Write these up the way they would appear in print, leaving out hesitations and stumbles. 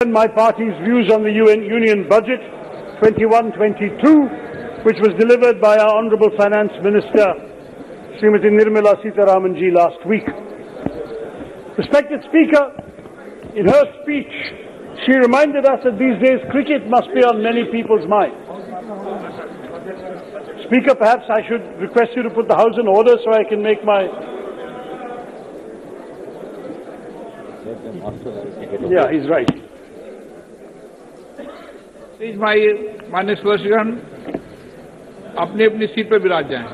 My party's views on the Union Budget 21-22, which was delivered by our Honourable Finance Minister, Srimati Nirmala Sitharamanji, last week. Respected Speaker, in her speech, she reminded us that these days cricket must be on many people's minds. Speaker, perhaps I should request you to put the House in order so I can make my... Yeah, he's right. Please माननीय सदस्यगण अपनी अपनी seat पर विराज जाएं।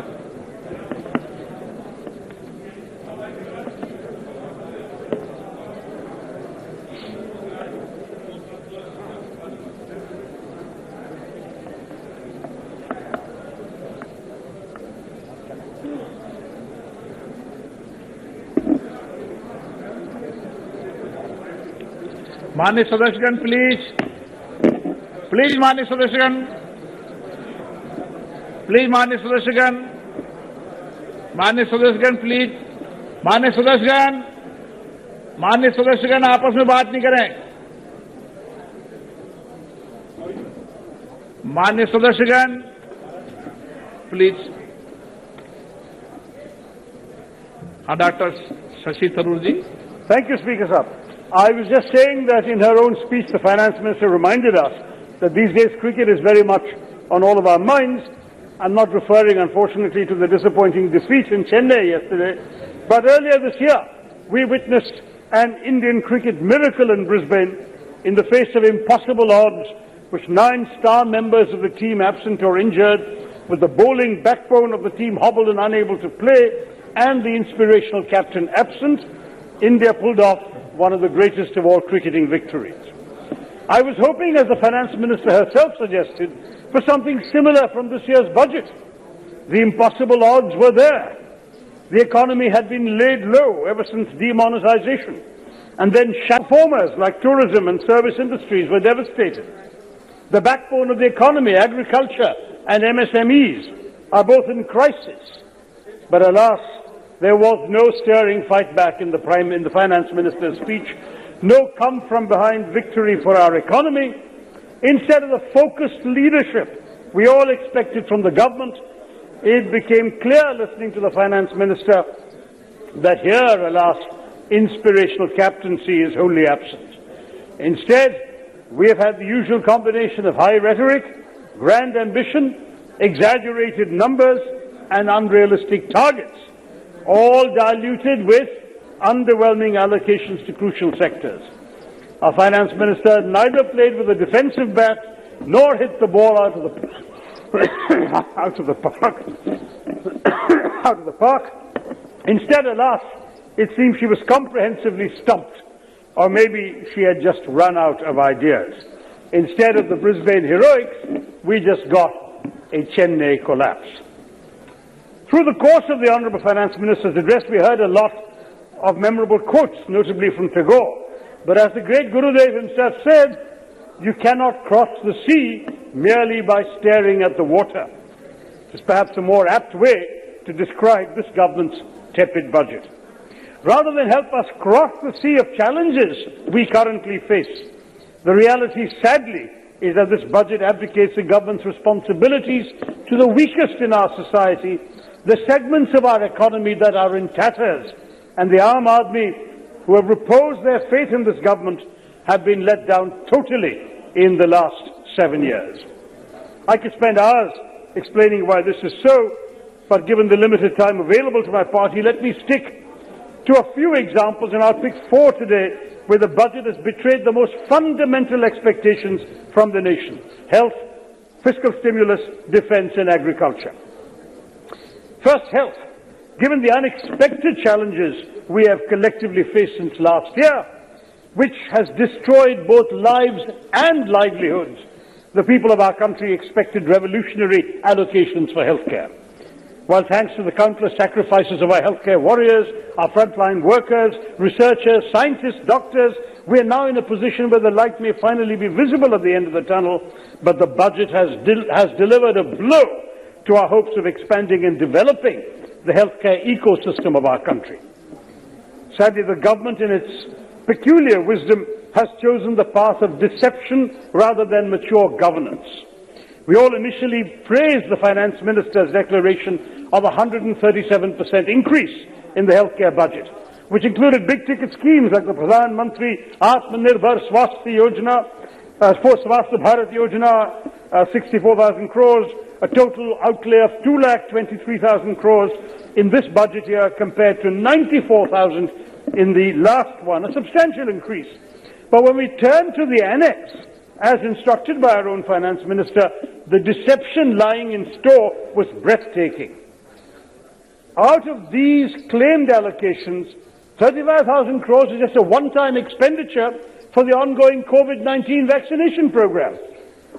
माननीय सदस्यगण please माननीय सदस्यगण please माननीय सदस्यगण प्लीज माननीय सदस्यगण आपस में बात नहीं करें। माननीय सदस्यगण प्लीज। हाँ, doctor Shashi Tharoor ji. Thank you, Speaker Sahab. I was just saying that in her own speech, the Finance Minister reminded us that these days cricket is very much on all of our minds. I'm not referring, unfortunately, to the disappointing defeat in Chennai yesterday, but earlier this year, we witnessed an Indian cricket miracle in Brisbane in the face of impossible odds, with 9 star members of the team absent or injured, with the bowling backbone of the team hobbled and unable to play, and the inspirational captain absent. India pulled off one of the greatest of all cricketing victories. I was hoping, as the Finance Minister herself suggested, for something similar from this year's budget. The impossible odds were there. The economy had been laid low ever since demonetisation, and then performers like tourism and service industries were devastated. The backbone of the economy, agriculture and MSMEs, are both in crisis. But alas, there was no stirring fight back in the Finance Minister's speech, no come-from-behind victory for our economy. Instead of the focused leadership we all expected from the government, it became clear, listening to the Finance Minister, that here, alas, inspirational captaincy is wholly absent. Instead, we have had the usual combination of high rhetoric, grand ambition, exaggerated numbers, and unrealistic targets, all diluted with underwhelming allocations to crucial sectors. Our Finance Minister neither played with a defensive bat nor hit the ball out of the park. Instead, alas, it seems she was comprehensively stumped, or maybe she had just run out of ideas. Instead of the Brisbane heroics, we just got a Chennai collapse. Through the course of the Honourable Finance Minister's address, we heard a lot of memorable quotes, notably from Tagore. But as the great Gurudev himself said, you cannot cross the sea merely by staring at the water. It's perhaps a more apt way to describe this government's tepid budget. Rather than help us cross the sea of challenges we currently face, the reality, sadly, is that this budget abdicates the government's responsibilities to the weakest in our society, the segments of our economy that are in tatters, and the Aam Aadmi who have reposed their faith in this government have been let down totally in the last 7 years. I could spend hours explaining why this is so, but given the limited time available to my party, let me stick to a few examples, and I'll pick 4 today where the budget has betrayed the most fundamental expectations from the nation: health, fiscal stimulus, defence and agriculture. First, health. Given the unexpected challenges we have collectively faced since last year, which has destroyed both lives and livelihoods, the people of our country expected revolutionary allocations for healthcare. While thanks to the countless sacrifices of our healthcare warriors, our frontline workers, researchers, scientists, doctors, we are now in a position where the light may finally be visible at the end of the tunnel, but the budget has delivered a blow to our hopes of expanding and developing the healthcare ecosystem of our country. Sadly, the government, in its peculiar wisdom, has chosen the path of deception rather than mature governance. We all initially praised the Finance Minister's declaration of a 137% increase in the healthcare budget, which included big-ticket schemes like the Pradhan Mantri Atmanirbhar Swasthya Yojana, Swasthya Bharat Yojana, 64,000 crores, a total outlay of 2,23,000 crores in this budget year compared to 94,000 in the last one, a substantial increase. But when we turn to the annex, as instructed by our own Finance Minister, the deception lying in store was breathtaking. Out of these claimed allocations, 35,000 crores is just a one-time expenditure for the ongoing COVID-19 vaccination program.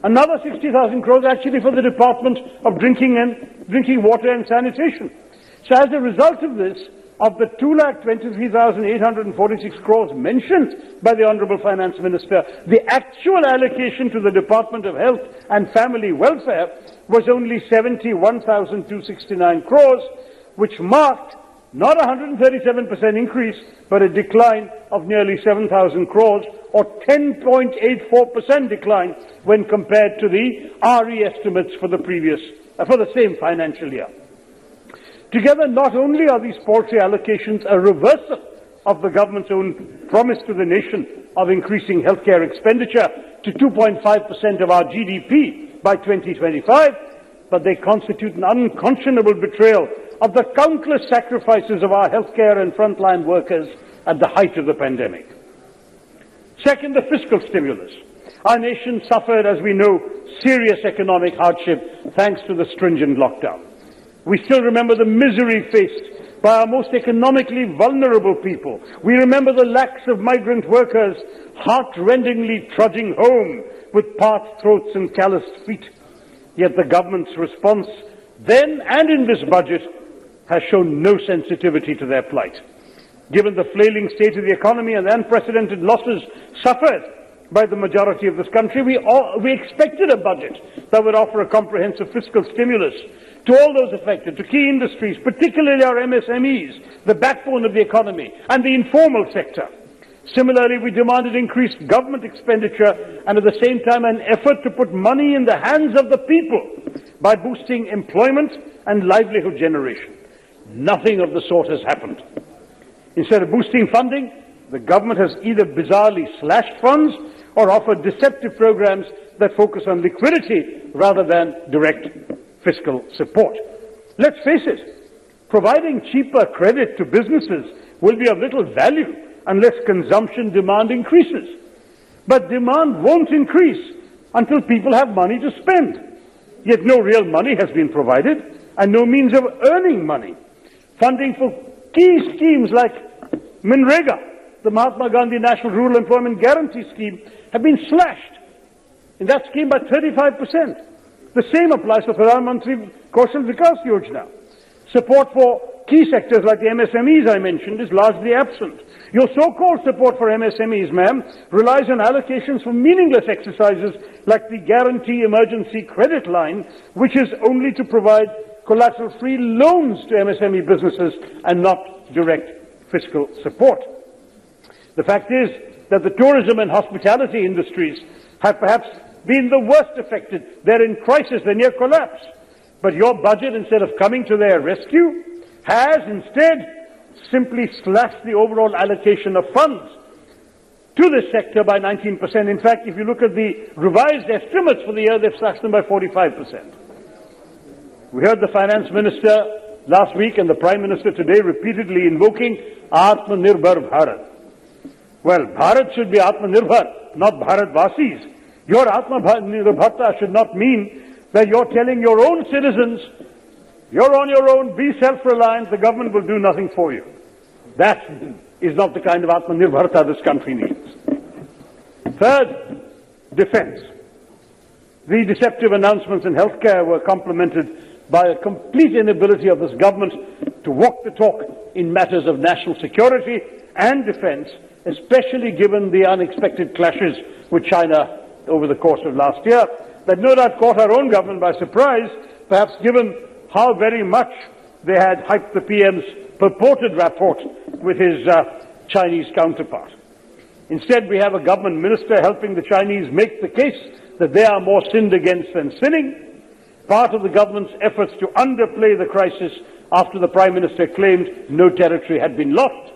Another 60,000 crores actually for the Department of Drinking Water and Sanitation. So as a result of this, of the 2,23,846 crores mentioned by the Honourable Finance Minister, the actual allocation to the Department of Health and Family Welfare was only 71,269 crores, which marked not a 137% increase, but a decline of nearly 7,000 crores, or 10.84% decline when compared to the RE estimates for the same financial year. Together, not only are these paltry allocations a reversal of the government's own promise to the nation of increasing healthcare expenditure to 2.5% of our GDP by 2025, but they constitute an unconscionable betrayal of the countless sacrifices of our healthcare and frontline workers at the height of the pandemic. Second, the fiscal stimulus. Our nation suffered, as we know, serious economic hardship thanks to the stringent lockdown. We still remember the misery faced by our most economically vulnerable people. We remember the lakhs of migrant workers heart-rendingly trudging home with parched throats and calloused feet. Yet the government's response then and in this budget has shown no sensitivity to their plight. Given the flailing state of the economy and the unprecedented losses suffered by the majority of this country, we expected a budget that would offer a comprehensive fiscal stimulus to all those affected, to key industries, particularly our MSMEs, the backbone of the economy, and the informal sector. Similarly, we demanded increased government expenditure and at the same time an effort to put money in the hands of the people by boosting employment and livelihood generation. Nothing of the sort has happened. Instead of boosting funding, the government has either bizarrely slashed funds or offered deceptive programs that focus on liquidity rather than direct fiscal support. Let's face it, providing cheaper credit to businesses will be of little value unless consumption demand increases. But demand won't increase until people have money to spend. Yet no real money has been provided and no means of earning money. Funding for key schemes like Manrega, the Mahatma Gandhi National Rural Employment Guarantee Scheme, have been slashed in that scheme by 35%. The same applies for Pradhan Mantri Kaushal Vikas Yojana. Support for key sectors like the MSMEs I mentioned is largely absent. Your so-called support for MSMEs, ma'am, relies on allocations for meaningless exercises like the Guarantee Emergency Credit Line, which is only to provide collateral-free loans to MSME businesses and not direct fiscal support. The fact is that the tourism and hospitality industries have perhaps been the worst affected. They're in crisis, they're near collapse. But your budget, instead of coming to their rescue, has instead simply slashed the overall allocation of funds to this sector by 19%. In fact, if you look at the revised estimates for the year, they've slashed them by 45%. We heard the Finance Minister last week and the Prime Minister today repeatedly invoking Atmanirbhar Bharat. Well, Bharat should be Atmanirbhar, not Bharatvasis. Your Atmanirbharta should not mean that you're telling your own citizens, you're on your own, be self-reliant, the government will do nothing for you. That is not the kind of Atmanirbharta this country needs. Third, defense. The deceptive announcements in healthcare were complemented by a complete inability of this government to walk the talk in matters of national security and defense, especially given the unexpected clashes with China over the course of last year, that no doubt caught our own government by surprise, perhaps given how very much they had hyped the PM's purported rapport with his Chinese counterpart. Instead, we have a government minister helping the Chinese make the case that they are more sinned against than sinning, part of the government's efforts to underplay the crisis after the Prime Minister claimed no territory had been lost.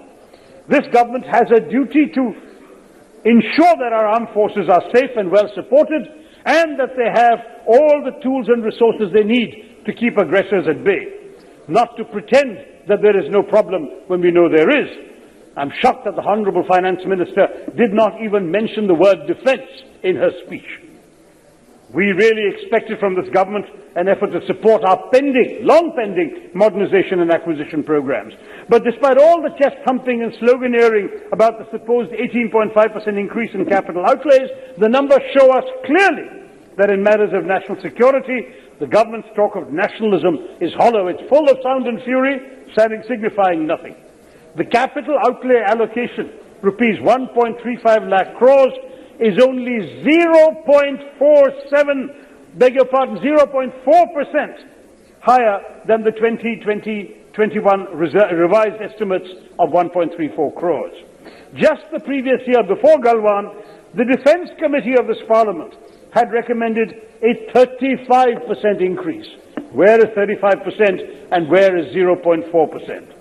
This government has a duty to ensure that our armed forces are safe and well supported, and that they have all the tools and resources they need to keep aggressors at bay, not to pretend that there is no problem when we know there is. I'm shocked that the Honourable Finance Minister did not even mention the word defence in her speech. We really expected from this government an effort to support our long-pending modernisation and acquisition programmes. But despite all the chest-thumping and sloganeering about the supposed 18.5% increase in capital outlays, the numbers show us clearly that in matters of national security, the government's talk of nationalism is hollow. It's full of sound and fury, signifying nothing. The capital outlay allocation, rupees 1.35 lakh crores, is only 0.4% higher than the 2020-21 revised estimates of 1.34 crores. Just the previous year, before Galwan, the Defence Committee of this Parliament had recommended a 35% increase. Where is 35% and where is 0.4%?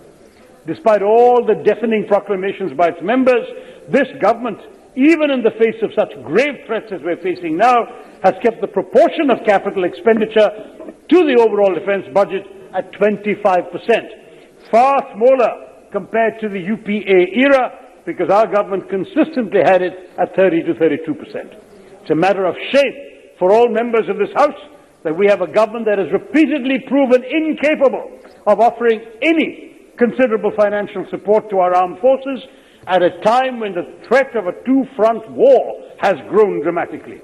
Despite all the deafening proclamations by its members, this government, even in the face of such grave threats as we're facing now, has kept the proportion of capital expenditure to the overall defence budget at 25%, far smaller compared to the UPA era, because our government consistently had it at 30 to 32%. It's a matter of shame for all members of this House that we have a government that has repeatedly proven incapable of offering any considerable financial support to our armed forces at a time when the threat of a two-front war has grown dramatically.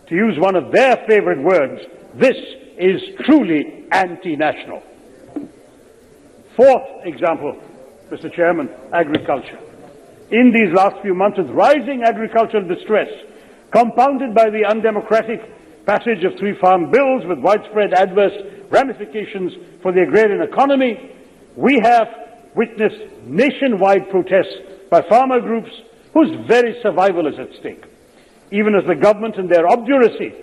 To use one of their favourite words, this is truly anti-national. Fourth example, Mr. Chairman, agriculture. In these last few months, with rising agricultural distress, compounded by the undemocratic passage of 3 farm bills with widespread adverse ramifications for the agrarian economy, we have witnessed nationwide protests by farmer groups whose very survival is at stake. Even as the government in their obduracy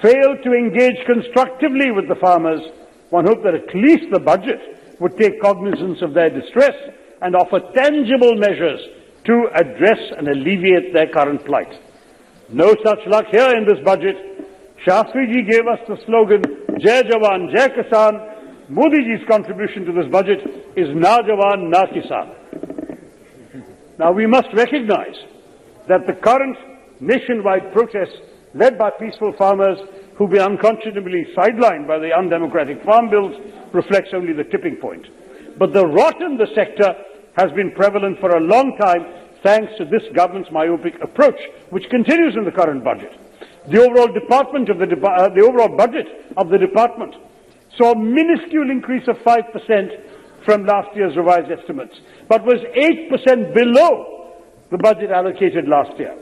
failed to engage constructively with the farmers, one hoped that at least the budget would take cognizance of their distress and offer tangible measures to address and alleviate their current plight. No such luck here in this budget. Shastriji gave us the slogan, Jai Jawan, Jai Kisan. Modi ji's contribution to this budget is Na Jawan, Na Kisan. Now we must recognize that the current nationwide protests led by peaceful farmers who've been unconscionably sidelined by the undemocratic farm bills reflects only the tipping point. But the rot in the sector has been prevalent for a long time thanks to this government's myopic approach, which continues in the current budget. The overall budget of the department saw a minuscule increase of 5% from last year's revised estimates, but was 8% below the budget allocated last year.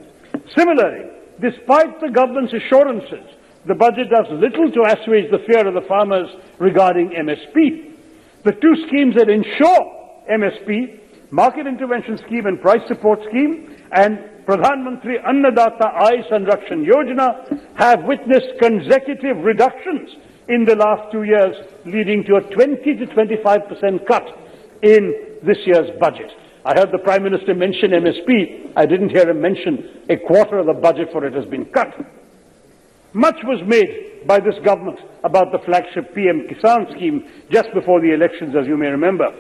Similarly, despite the government's assurances, the budget does little to assuage the fear of the farmers regarding MSP. The two schemes that ensure MSP, Market Intervention Scheme and Price Support Scheme, and Pradhan Mantri Annadata Aay Sanrakshan Yojana, have witnessed consecutive reductions in the last 2 years, leading to a 20 to 25% cut in this year's budget. I heard the Prime Minister mention MSP. I didn't hear him mention a quarter of the budget for it has been cut. Much was made by this government about the flagship PM Kisan scheme just before the elections, as you may remember.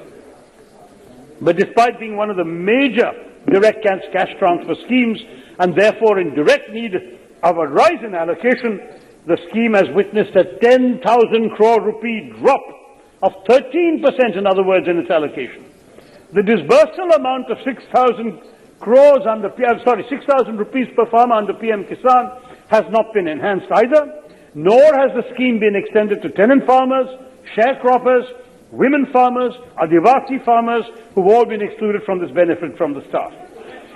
But despite being one of the major direct cash transfer schemes and therefore in direct need of a rise in allocation, the scheme has witnessed a 10,000 crore rupee drop of 13%, in other words, in its allocation. The disbursal amount of 6,000 rupees per farmer under PM Kisan has not been enhanced either, nor has the scheme been extended to tenant farmers, sharecroppers, women farmers, Adivasi farmers, who've all been excluded from this benefit from the start.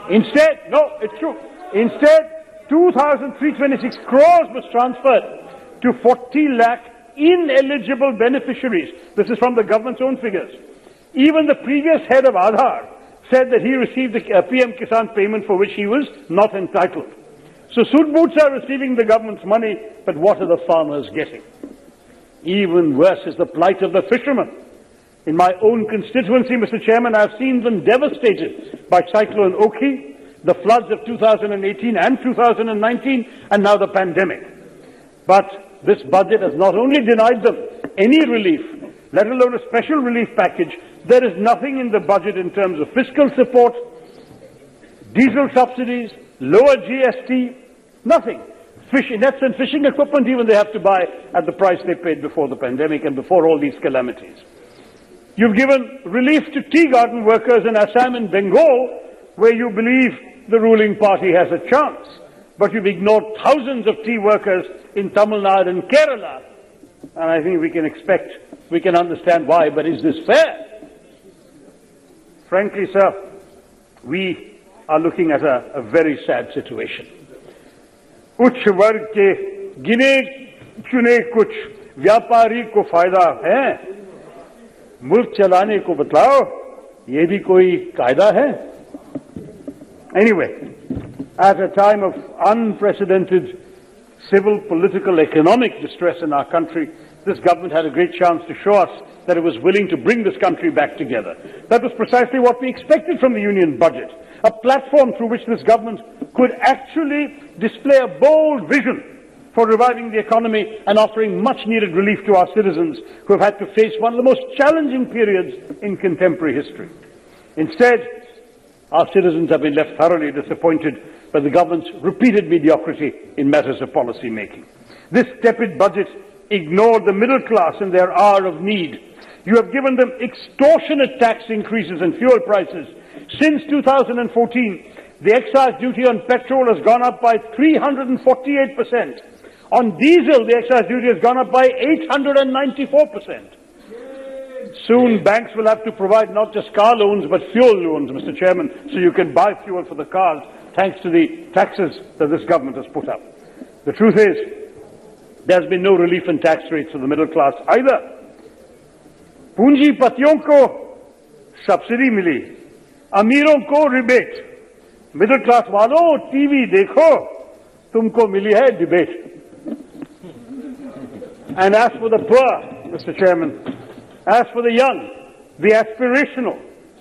Instead, no, it's true. Instead, 2,326 crores was transferred to 40 lakh ineligible beneficiaries. This is from the government's own figures. Even the previous head of Aadhaar, said that he received a PM Kisan payment for which he was not entitled. So suit boots are receiving the government's money, but what are the farmers getting? Even worse is the plight of the fishermen. In my own constituency, Mr. Chairman, I've seen them devastated by Cyclone Oki, the floods of 2018 and 2019, and now the pandemic. But this budget has not only denied them any relief, let alone a special relief package. There is nothing in the budget in terms of fiscal support, diesel subsidies, lower GST, nothing. Fishing nets and fishing equipment even they have to buy at the price they paid before the pandemic and before all these calamities. You've given relief to tea garden workers in Assam and Bengal, where you believe the ruling party has a chance. But you've ignored thousands of tea workers in Tamil Nadu and Kerala. And I think we can understand why, but is this fair? Frankly, sir, we are looking at a very sad situation. उच्च वर्ग के गिने चुने कुछ व्यापारी को फायदा है, मुल्क चलाने को बतलाओ, ये भी कोई कायदा है? Anyway, at a time of unprecedented civil, political, economic distress in our country, this government had a great chance to show us that it was willing to bring this country back together. That was precisely what we expected from the union budget, a platform through which this government could actually display a bold vision for reviving the economy and offering much-needed relief to our citizens who have had to face one of the most challenging periods in contemporary history. Instead, our citizens have been left thoroughly disappointed by the government's repeated mediocrity in matters of policy making. This tepid budget ignored the middle class in their hour of need. You have given them extortionate tax increases and fuel prices. Since 2014, the excise duty on petrol has gone up by 348%. On diesel, the excise duty has gone up by 894%. Soon, banks will have to provide not just car loans, but fuel loans, Mr. Chairman, so you can buy fuel for the cars, thanks to the taxes that this government has put up. The truth is, there's been no relief in tax rates for the middle class either. पूंजीपतियों को subsidy मिली, अमीरों को rebate, middle class वालों TV देखो, तुमको मिली है debate. And as for the poor, Mr. Chairman, as for the young, the aspirational,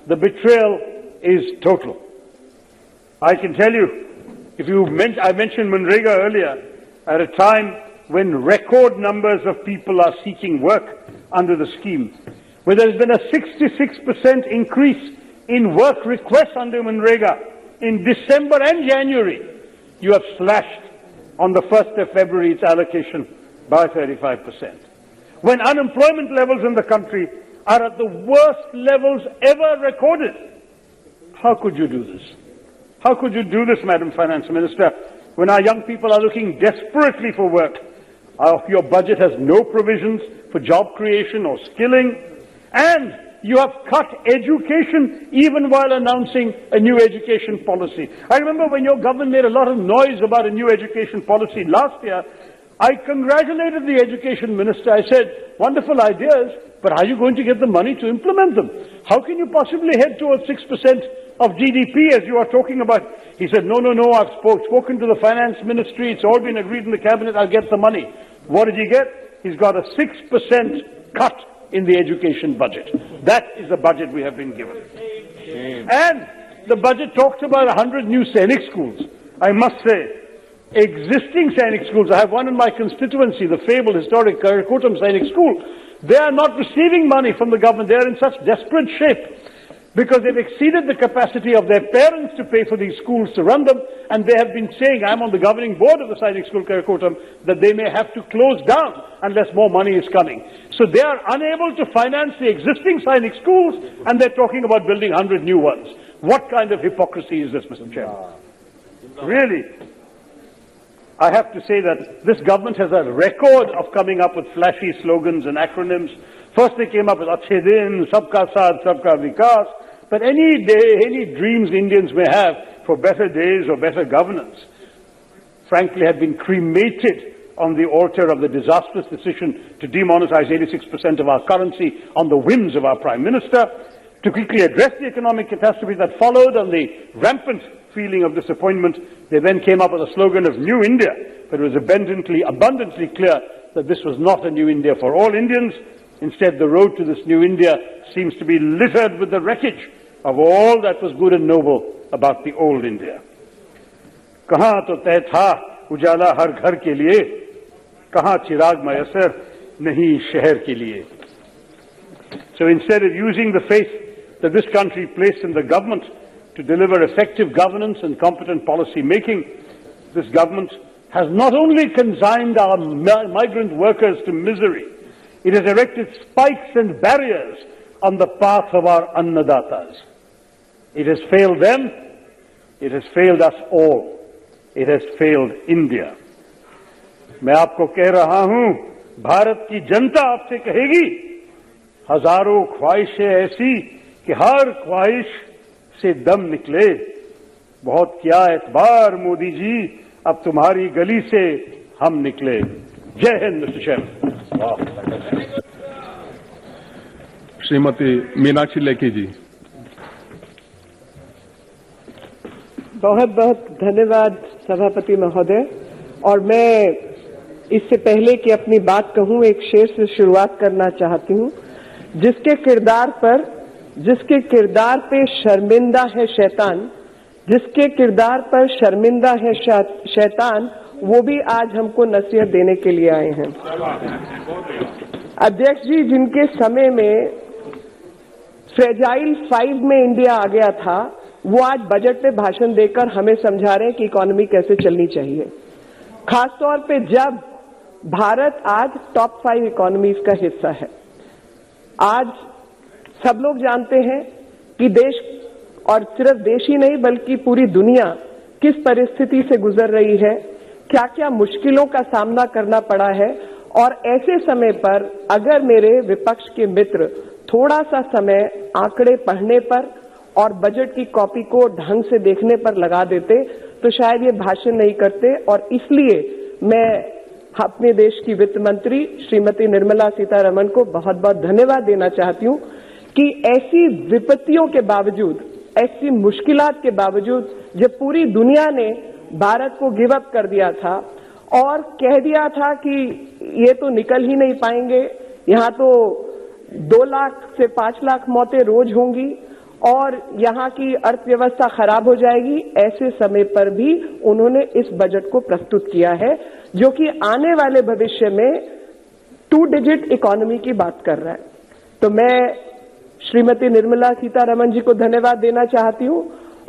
the betrayal is total. I can tell you, I mentioned Manrega earlier, at a time when record numbers of people are seeking work under the scheme, where there has been a 66% increase in work requests under Manrega in December and January, you have slashed on the 1st of February its allocation by 35%. When unemployment levels in the country are at the worst levels ever recorded, how could you do this? How could you do this, Madam Finance Minister, when our young people are looking desperately for work? Your budget has no provisions for job creation or skilling, and you have cut education even while announcing a new education policy. I remember when your government made a lot of noise about a new education policy last year, I congratulated the education minister. I said, wonderful ideas, but are you going to get the money to implement them? How can you possibly head towards 6% of GDP as you are talking about? He said, no, I've spoken to the finance ministry. It's all been agreed in the cabinet. I'll get the money. What did he get? He's got a 6% cut in the education budget. That is the budget we have been given. And the budget talks about 100 new Sainik schools. I must say, existing Sainik schools, I have one in my constituency, the fabled historic Karakotam Sainik School, they are not receiving money from the government. They are in such desperate shape because they've exceeded the capacity of their parents to pay for these schools to run them, and they have been saying, I'm on the governing board of the Sainik School Karakotam, that they may have to close down unless more money is coming. So they are unable to finance the existing Sainik schools, and they're talking about building 100 new ones. What kind of hypocrisy is this, Mr. Chairman? Really? I have to say that this government has a record of coming up with flashy slogans and acronyms. First they came up with Achhe Din, Sabka Saath, Sabka Vikas. But any day, any dreams Indians may have for better days or better governance, frankly, have been cremated on the altar of the disastrous decision to demonetize 86% of our currency on the whims of our Prime Minister. To quickly address the economic catastrophe that followed and the rampant feeling of disappointment, they then came up with a slogan of New India, but it was abundantly clear that this was not a new India for all Indians. Instead, the road to this new India seems to be littered with the wreckage of all that was good and noble about the old India. कहाँ तो तय था उजाला हर घर के लिए, कहाँ चिराग मयसर नहीं शहर के लिए. So instead of using the faith that this country placed in the government to deliver effective governance and competent policy making, this government has not only consigned our migrant workers to misery, it has erected spikes and barriers on the path of our annadatas. It has failed them, it has failed us all, it has failed India. मैं आपको कह रहा हूं, भारत की जनता आपसे कहेगी, हजारों ख्वाहिशें ऐसी कि हर ख्वाहिश से दम निकले. बहुत क्या एतबार मोदी जी, अब तुम्हारी गली से हम निकले. जय हिंद मिस्टर चेयरमैन. श्रीमती मीनाक्षी लेखी जी. बहुत बहुत धन्यवाद सभापति महोदय. और मैं इससे पहले कि अपनी बात कहूं, एक शेर से शुरुआत करना चाहती हूं. जिसके किरदार पे शर्मिंदा है शैतान, जिसके किरदार पर शर्मिंदा है शैतान, वो भी आज हमको नसीहत देने के लिए आए हैं. अध्यक्ष जी, जिनके समय में फ्रेजाइल 5 में इंडिया आ गया था, वो आज बजट में भाषण देकर हमें समझा रहे हैं कि इकोनॉमी कैसे चलनी चाहिए. खासतौर पे जब भारत आज टॉप 5 इकोनॉमीज का हिस्सा है. आज सब लोग जानते हैं कि देश, और सिर्फ देश ही नहीं बल्कि पूरी दुनिया किस परिस्थिति से गुजर रही है, क्या क्या मुश्किलों का सामना करना पड़ा है. और ऐसे समय पर अगर मेरे विपक्ष के मित्र थोड़ा सा समय आंकड़े पढ़ने पर और बजट की कॉपी को ढंग से देखने पर लगा देते तो शायद ये भाषण नहीं करते. और इसलिए मैं अपने देश की वित्त मंत्री श्रीमती निर्मला सीतारमण को बहुत बहुत धन्यवाद देना चाहती हूं कि ऐसी विपत्तियों के बावजूद, ऐसी मुश्किलात के बावजूद, जब पूरी दुनिया ने भारत को गिव अप कर दिया था और कह दिया था कि ये तो निकल ही नहीं पाएंगे, यहां तो 2 लाख से 5 लाख मौतें रोज होंगी और यहाँ की अर्थव्यवस्था खराब हो जाएगी, ऐसे समय पर भी उन्होंने इस बजट को प्रस्तुत किया है जो कि आने वाले भविष्य में 2 डिजिट इकोनॉमी की बात कर रहा है. तो मैं श्रीमती निर्मला सीतारमण जी को धन्यवाद देना चाहती हूं.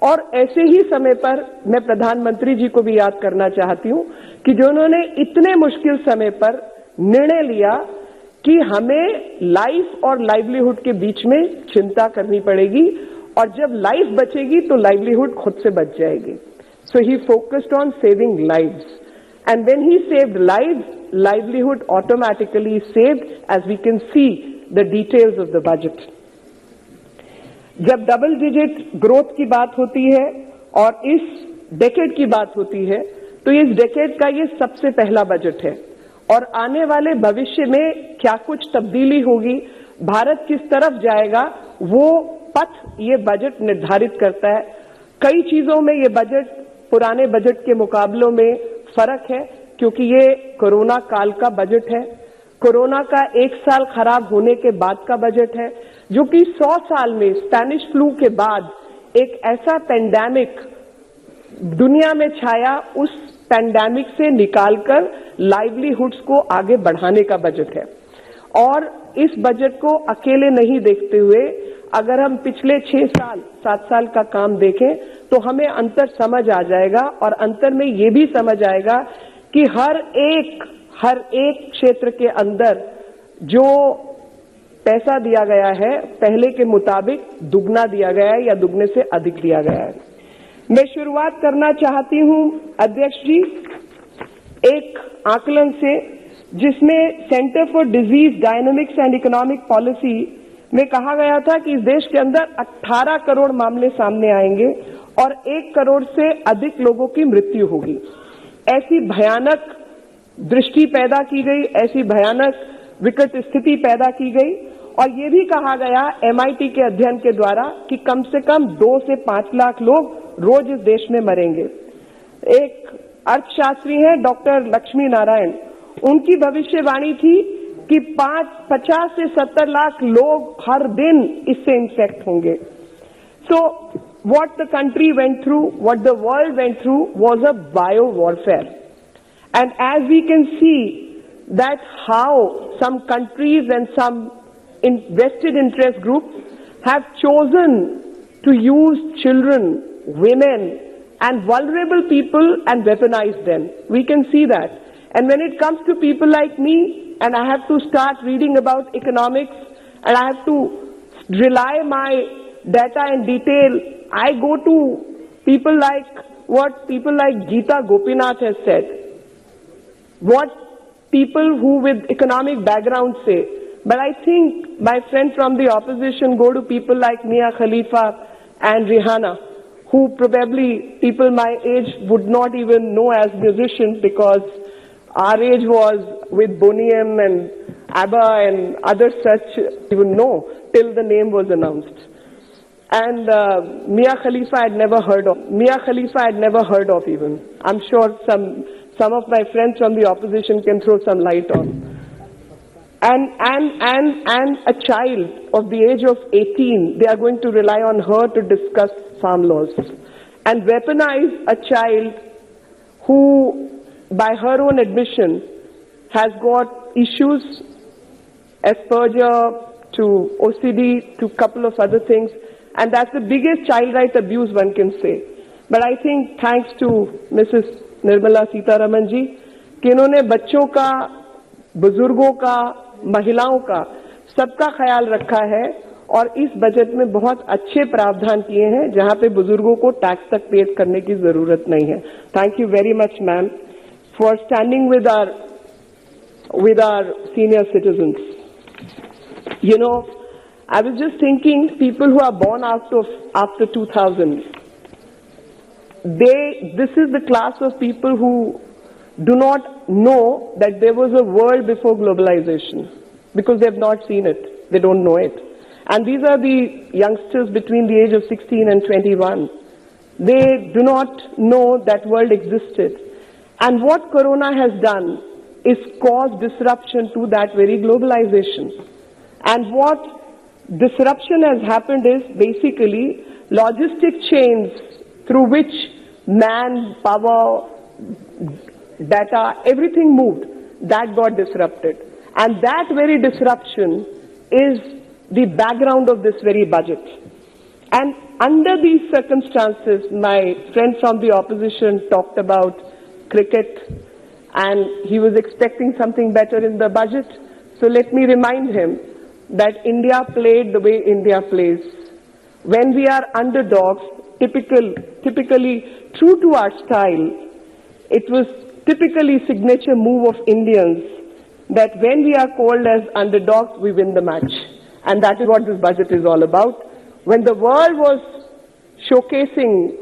और ऐसे ही समय पर मैं प्रधानमंत्री जी को भी याद करना चाहती हूं कि जो उन्होंने इतने मुश्किल समय पर निर्णय लिया कि हमें लाइफ और लाइवलीहुड के बीच में चिंता करनी पड़ेगी, और जब लाइफ बचेगी तो लाइवलीहुड खुद से बच जाएगी. So he focused on saving lives, and when he saved lives, livelihood automatically saved, as we can see the details of the budget. जब डबल डिजिट ग्रोथ की बात होती है और इस डेकेड की बात होती है, तो इस डेकेड का ये सबसे पहला बजट है. और आने वाले भविष्य में क्या कुछ तब्दीली होगी, भारत किस तरफ जाएगा, वो पथ ये बजट निर्धारित करता है. कई चीजों में ये बजट पुराने बजट के मुकाबलों में फर्क है, क्योंकि ये कोरोना काल का बजट है. कोरोना का 1 साल खराब होने के बाद का बजट है, जो कि 100 साल में स्पेनिश फ्लू के बाद एक ऐसा पेंडेमिक दुनिया में छाया, उस पेंडेमिक से निकालकर लाइवलीहुड्स को आगे बढ़ाने का बजट है. और इस बजट को अकेले नहीं देखते हुए अगर हम पिछले 6 साल 7 साल का काम देखें तो हमें अंतर समझ आ जाएगा. और अंतर में ये भी समझ आएगा कि हर एक क्षेत्र के अंदर जो पैसा दिया गया है पहले के मुताबिक दुगना दिया गया है या दुगने से अधिक दिया गया है. मैं शुरुआत करना चाहती हूं अध्यक्ष जी एक आकलन से, जिसमें centre for disease dynamics and economic policy में कहा गया था कि इस देश के अंदर 18 करोड़ मामले सामने आएंगे और 1 करोड़ से अधिक लोगों की मृत्यु होगी. ऐसी भयानक दृष्टि पैदा की गई, ऐसी भयानक विकट स्थिति पैदा की गई. और ये भी कहा गया MIT के अध्ययन के द्वारा कि कम से कम 2 से 5 लाख लोग रोज इस देश में मरेंगे। एक अर्थशास्त्री हैं डॉक्टर लक्ष्मी नारायण, उनकी भविष्यवाणी थी कि 50 से 70 लाख लोग हर दिन इससे इन्फेक्ट होंगे। So what the country went through, what the world went through was a bio warfare. And as we can see that how some countries and some vested interest groups have chosen to use children, women and vulnerable people and weaponize them. We can see that. And when it comes to people like me, and I have to start reading about economics, and I have to rely my data in detail, I go to people like what people like Geeta Gopinath has said, what people who with economic background say. But I think my friends from the opposition go to people like Mia Khalifa and Rihanna, who probably people my age would not even know as musicians, because our age was with Boney M and ABBA and other such, even know till the name was announced. And Mia Khalifa I had never heard of even. I'm sure some of my friends from the opposition can throw some light on. And a child of the age of 18, they are going to rely on her to discuss farm laws and weaponize a child who, by her own admission, has got issues, Asperger to OCD to a couple of other things. And that's the biggest child right abuse one can say. But I think thanks to Mrs. Nirmala Sitharaman ji, कि इन्होंने बच्चों का, बुजुर्गों का, महिलाओं का सबका ख्याल रखा है और इस बजट में बहुत अच्छे प्रावधान किए हैं जहां पे बुजुर्गों को टैक्स तक पे करने की जरूरत नहीं है. Thank you very much, ma'am, for standing with our senior citizens. You know, I was just thinking, people who are born after 2000, this is the class of people who do not know that there was a world before globalization, because they have not seen it, they don't know it. And these are the youngsters between the age of 16 and 21. They do not know that world existed. And what Corona has done is caused disruption to that very globalization. And what disruption has happened is basically logistic chains through which man, power, data, everything moved, that got disrupted. And that very disruption is the background of this very budget. And under these circumstances, my friend from the opposition talked about cricket, and he was expecting something better in the budget. So let me remind him that India played the way India plays. When we are underdogs, typically true to our style, it was typically signature move of Indians that when we are called as underdogs, we win the match. And that is what this budget is all about. When the world was showcasing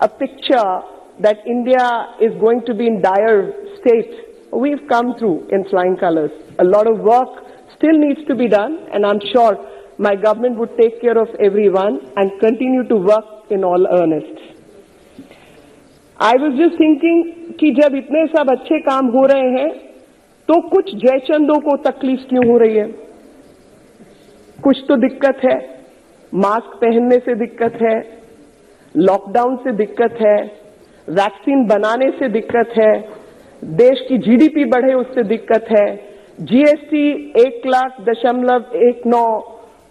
a picture that India is going to be in dire state, we've come through in flying colors. A lot of work still needs to be done, and I'm sure my government would take care of everyone and continue to work in all earnest. I was just thinking कि जब इतने सब अच्छे काम हो रहे हैं, तो कुछ जयचंदों को तकलीफ क्यों हो रही है? कुछ तो दिक्कत है, मास्क पहनने से दिक्कत है, लॉकडाउन से दिक्कत है, वैक्सीन बनाने से दिक्कत है, देश की जीडीपी बढ़े उससे दिक्कत है, जीएसटी 1,19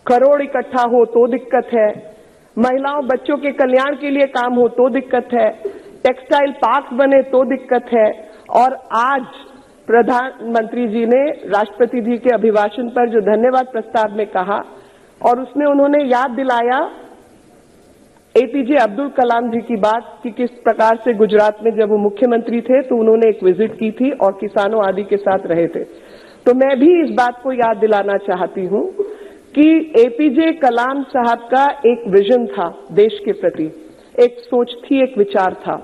करोड़ इकट्ठा हो तो दिक्कत है, महिलाओं बच्चों के कल्याण के लिए काम हो तो दिक्कत है, टेक्सटाइल पार्क बने तो दिक्कत है. और आज प्रधानमंत्री जी ने राष्ट्रपति जी के अभिभाषण पर जो धन्यवाद प्रस्ताव में कहा, और उसमें उन्होंने याद दिलाया एपीजे अब्दुल कलाम जी की बात कि किस प्रकार से गुजरात में जब वो मुख्यमंत्री थे तो उन्होंने एक विजिट की थी और किसानों आदि के साथ रहे थे. तो मैं भी इस बात को याद दिलाना चाहती हूं कि एपीजे कलाम साहब का एक विजन था देश के प्रति, एक सोच थी, एक विचार था,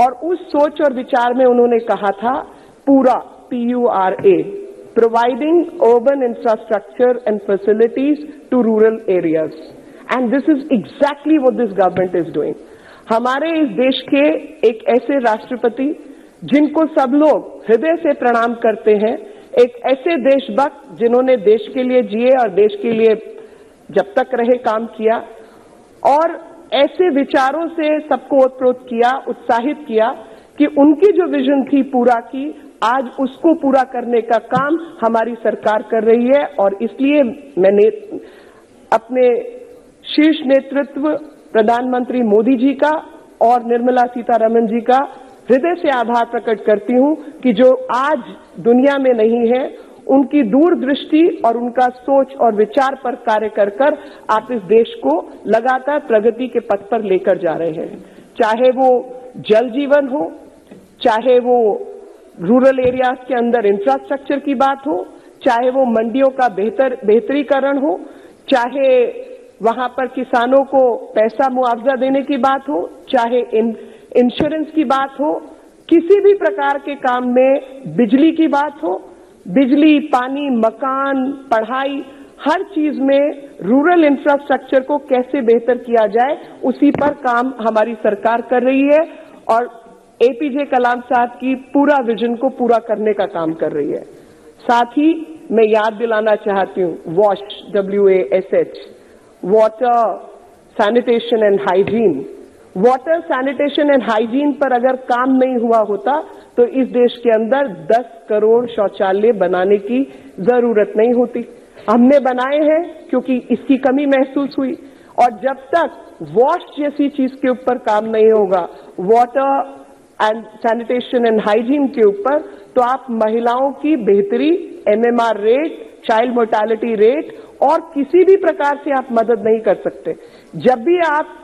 और उस सोच और विचार में उन्होंने कहा था पूरा PURA, providing urban infrastructure and facilities to rural areas. And this is exactly what this government is doing. हमारे इस देश के एक ऐसे राष्ट्रपति जिनको सब लोग हृदय से प्रणाम करते हैं, एक ऐसे देशभक्त जिन्होंने देश के लिए जिए और देश के लिए जब तक रहे काम किया, और ऐसे विचारों से सबको ओतप्रोत किया, उत्साहित किया कि उनकी जो विजन थी पूरा की, आज उसको पूरा करने का काम हमारी सरकार कर रही है। और इसलिए मैंने अपने शीर्ष नेतृत्व प्रधानमंत्री मोदी जी का और निर्मला सीतारमण जी का हृदय से आभार प्रकट करती हूं कि जो आज दुनिया में नहीं है, उनकी दूरदृष्टि और उनका सोच और विचार पर कार्य कर कर आप इस देश को लगातार प्रगति के पथ पर लेकर जा रहे हैं। चाहे वो जल जीवन हो, चाहे वो रूरल एरियाज के अंदर इंफ्रास्ट्रक्चर की बात हो, चाहे वो मंडियों का बेहतरीकरण हो, चाहे वहां पर किसानों को पैसा मुआवजा देने की बात हो, चाहे इंश्योरेंस की बात हो, किसी भी प्रकार के काम में बिजली की बात हो, बिजली, पानी, मकान, पढ़ाई, हर चीज में रूरल इंफ्रास्ट्रक्चर को कैसे बेहतर किया जाए, उसी पर काम हमारी सरकार कर रही है और एपीजे कलाम साहब की पूरा विजन को पूरा करने का काम कर रही है। साथ ही मैं याद दिलाना चाहती हूं, wash, WASH, water, sanitation and hygiene. Water, sanitation and hygiene पर अगर काम नहीं हुआ होता तो इस देश के अंदर 10 करोड़ शौचालय बनाने की जरूरत नहीं होती। हमने बनाए हैं क्योंकि इसकी कमी महसूस हुई, और जब तक वॉश जैसी चीज के ऊपर काम नहीं होगा, water and sanitation and hygiene के ऊपर, तो आप महिलाओं की बेहतरी, MMR rate, child mortality rate और किसी भी प्रकार से आप मदद नहीं कर सकते। जब भी आप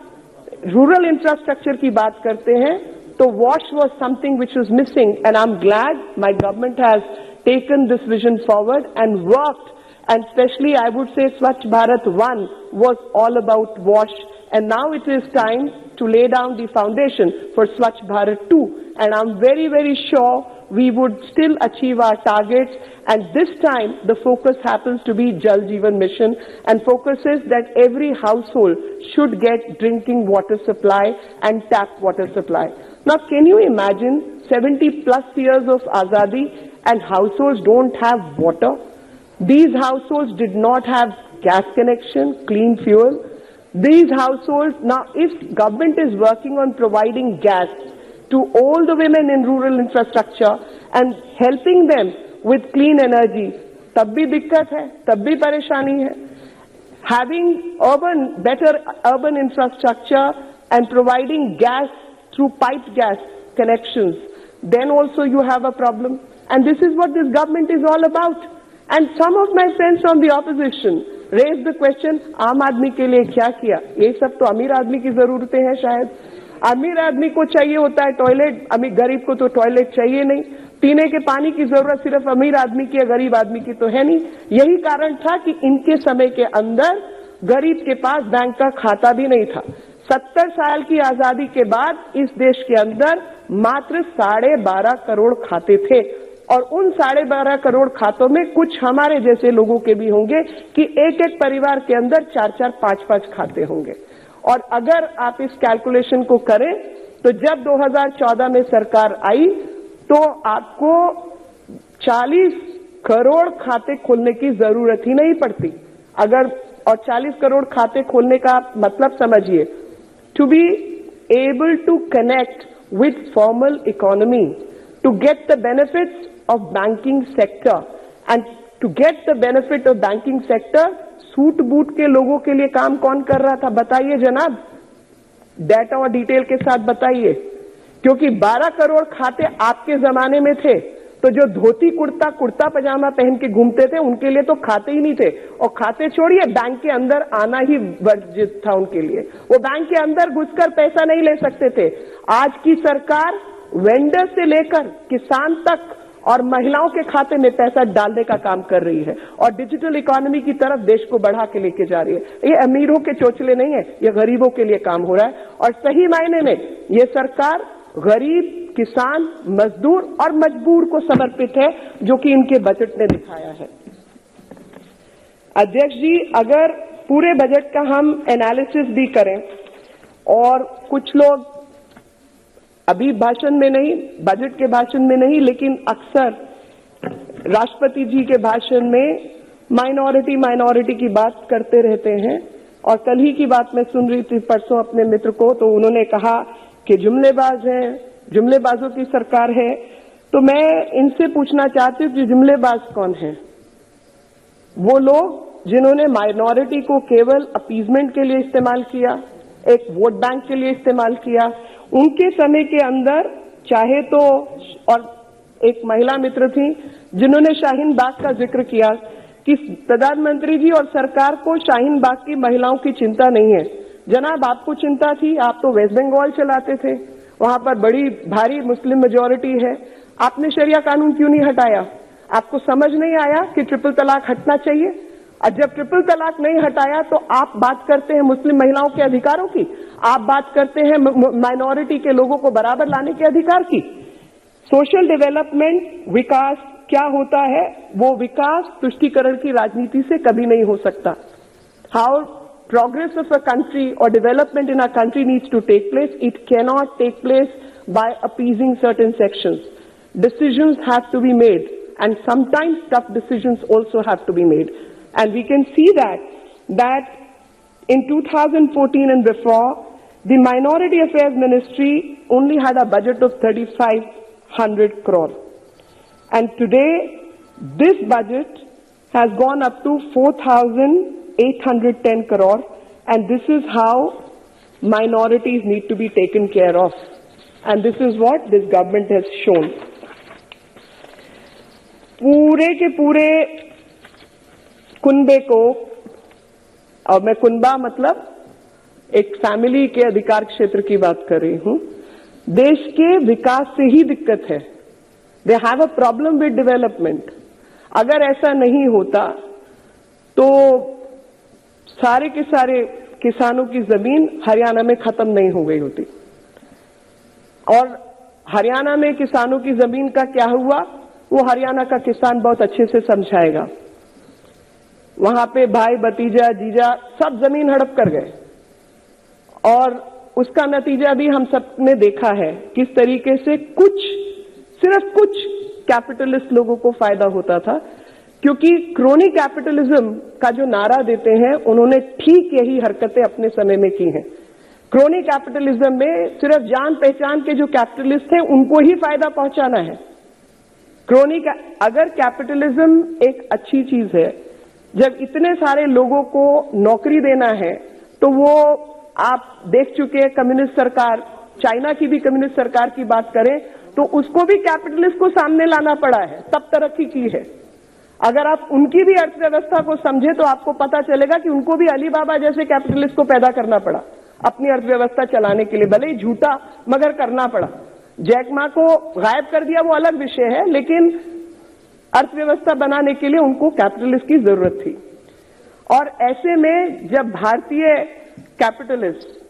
रूरल इंफ्रास्ट्रक्चर की बात करते हैं तो wash was something which is missing, and I am glad my government has taken this vision forward and worked, and especially I would say Swachh Bharat 1 was all about wash, and now it is time to lay down the foundation for Swachh Bharat 2, and I'm very, very sure we would still achieve our targets, and this time the focus happens to be Jal Jeevan Mission, and focuses that every household should get drinking water supply and tap water supply. Now can you imagine 70 plus years of Azadi and households don't have water? These households did not have gas connection, clean fuel. These households, now if government is working on providing gas to all the women in rural infrastructure and helping them with clean energy, तब भी दिक्कत है, तब भी परेशानी है. Having better urban infrastructure and providing gas through piped gas connections, then also you have a problem. And this is what this government is all about. And some of my friends from the opposition raised the question, आम आदमी के लिए क्या किया? ये सब तो अमीर आदमी की जरूरतें हैं शायद. अमीर आदमी को चाहिए होता है टॉयलेट, गरीब को तो टॉयलेट चाहिए नहीं. पीने के पानी की जरूरत सिर्फ अमीर आदमी की है, गरीब आदमी की तो है नहीं. यही कारण था कि इनके समय के अंदर गरीब के पास बैंक का खाता भी नहीं था. 70 साल की आजादी के बाद इस देश के अंदर मात्र 12.5 करोड़ खाते थे, और उन 12.5 करोड़ खातों में कुछ हमारे जैसे लोगों के भी होंगे कि एक एक परिवार के अंदर 4-4, 5-5 खाते होंगे. और अगर आप इस कैलकुलेशन को करें तो जब 2014 में सरकार आई तो आपको 40 करोड़ खाते खोलने की जरूरत ही नहीं पड़ती. अगर और 40 करोड़ खाते खोलने का मतलब समझिए, to be able to connect with formal economy, to get the benefits of banking sector, and to get the benefit of banking sector, suit boot के लोगों के लिए काम कौन कर रहा था बताइए जनाब, डेटा और डिटेल के साथ बताइए. क्योंकि 12 करोड़ खाते आपके जमाने में थे, तो जो धोती कुर्ता पजामा पहन के घूमते थे उनके लिए तो खाते ही नहीं थे. और खाते छोड़िए, बैंक के अंदर आना ही वर्जित था उनके लिए. वो बैंक के अंदर घुसकर पैसा नहीं ले सकते थे. आज की सरकार वेंडर से लेकर किसान तक और महिलाओं के खाते में पैसा डालने का काम कर रही है, और डिजिटल इकोनॉमी की तरफ देश को बढ़ा के लेके जा रही है. ये अमीरों के चोचले नहीं है, ये गरीबों के लिए काम हो रहा है. और सही मायने में ये सरकार गरीब किसान, मजदूर और मजबूर को समर्पित है, जो कि इनके बजट ने दिखाया है। अध्यक्ष जी, अगर पूरे बजट का हम एनालिसिस भी करें, और कुछ लोग अभी भाषण में नहीं, बजट के भाषण में नहीं, लेकिन अक्सर राष्ट्रपति जी के भाषण में माइनॉरिटी की बात करते रहते हैं। और कल ही की बात मैं सुन रही थी परसों अपने मित्र को, तो उन्होंने कहा कि जुमलेबाज हैं, जुमलेबाजों की सरकार है। तो मैं इनसे पूछना चाहती हूँ कि जुमलेबाज कौन है? वो लोग जिन्होंने माइनॉरिटी को केवल अपीजमेंट के लिए इस्तेमाल किया, एक वोट बैंक के लिए इस्तेमाल किया। उनके समय के अंदर चाहे तो, और एक महिला मित्र थी जिन्होंने शाहीन बाग का जिक्र किया कि प्रधानमंत्री जी और सरकार को शाहीन बाग की महिलाओं की चिंता नहीं है। जनाब, आपको चिंता थी, आप तो वेस्ट बंगाल चलाते थे, वहां पर बड़ी भारी मुस्लिम मेजॉरिटी है, आपने शरिया कानून क्यों नहीं हटाया? आपको समझ नहीं आया कि ट्रिपल तलाक हटना चाहिए? और जब ट्रिपल तलाक नहीं हटाया तो आप बात करते हैं मुस्लिम महिलाओं के अधिकारों की, आप बात करते हैं माइनॉरिटी के लोगों को बराबर लाने के अधिकार की। सोशल डेवलपमेंट, विकास क्या होता है? वो विकास तुष्टीकरण की राजनीति से कभी नहीं हो सकता। How progress of a country or development in a country needs to take place, it cannot take place by appeasing certain sections. Decisions have to be made, and sometimes tough decisions also have to be made. And we can see that in 2014 and before, the Minority Affairs Ministry only had a budget of 3,500 crore. And today, this budget has gone up to 4,810 crore, and this is how minorities need to be taken care of. And this is what this government has shown. पूरे के पूरे कुनबे को, और मैं कुनबा मतलब एक family के अधिकार क्षेत्र की बात कर रही हूं, देश के विकास से ही दिक्कत है। They have a problem with development. अगर ऐसा नहीं होता तो सारे के सारे किसानों की जमीन हरियाणा में खत्म नहीं हो गई होती। और हरियाणा में किसानों की जमीन का क्या हुआ, वो हरियाणा का किसान बहुत अच्छे से समझाएगा। वहां पे भाई, भतीजा, जीजा सब जमीन हड़प कर गए, और उसका नतीजा भी हम सब ने देखा है, किस तरीके से सिर्फ कुछ कैपिटलिस्ट लोगों को फायदा होता था। क्योंकि क्रोनी कैपिटलिज्म का जो नारा देते हैं, उन्होंने ठीक यही हरकतें अपने समय में की हैं। क्रोनी कैपिटलिज्म में सिर्फ जान पहचान के जो कैपिटलिस्ट हैं उनको ही फायदा पहुंचाना है। अगर कैपिटलिज्म एक अच्छी चीज है, जब इतने सारे लोगों को नौकरी देना है, तो वो आप देख चुके हैं कम्युनिस्ट सरकार, चाइना की भी कम्युनिस्ट सरकार की बात करें तो उसको भी कैपिटलिस्ट को सामने लाना पड़ा है, तब तरक्की की है। अगर आप उनकी भी अर्थव्यवस्था को समझे तो आपको पता चलेगा कि उनको भी अलीबाबा जैसे कैपिटलिस्ट को पैदा करना पड़ा अपनी अर्थव्यवस्था चलाने के लिए, भले ही झूठा मगर करना पड़ा। जैक मा को गायब कर दिया वो अलग विषय है, लेकिन अर्थव्यवस्था बनाने के लिए उनको कैपिटलिस्ट की जरूरत थी। और ऐसे में जब भारतीय कैपिटलिस्ट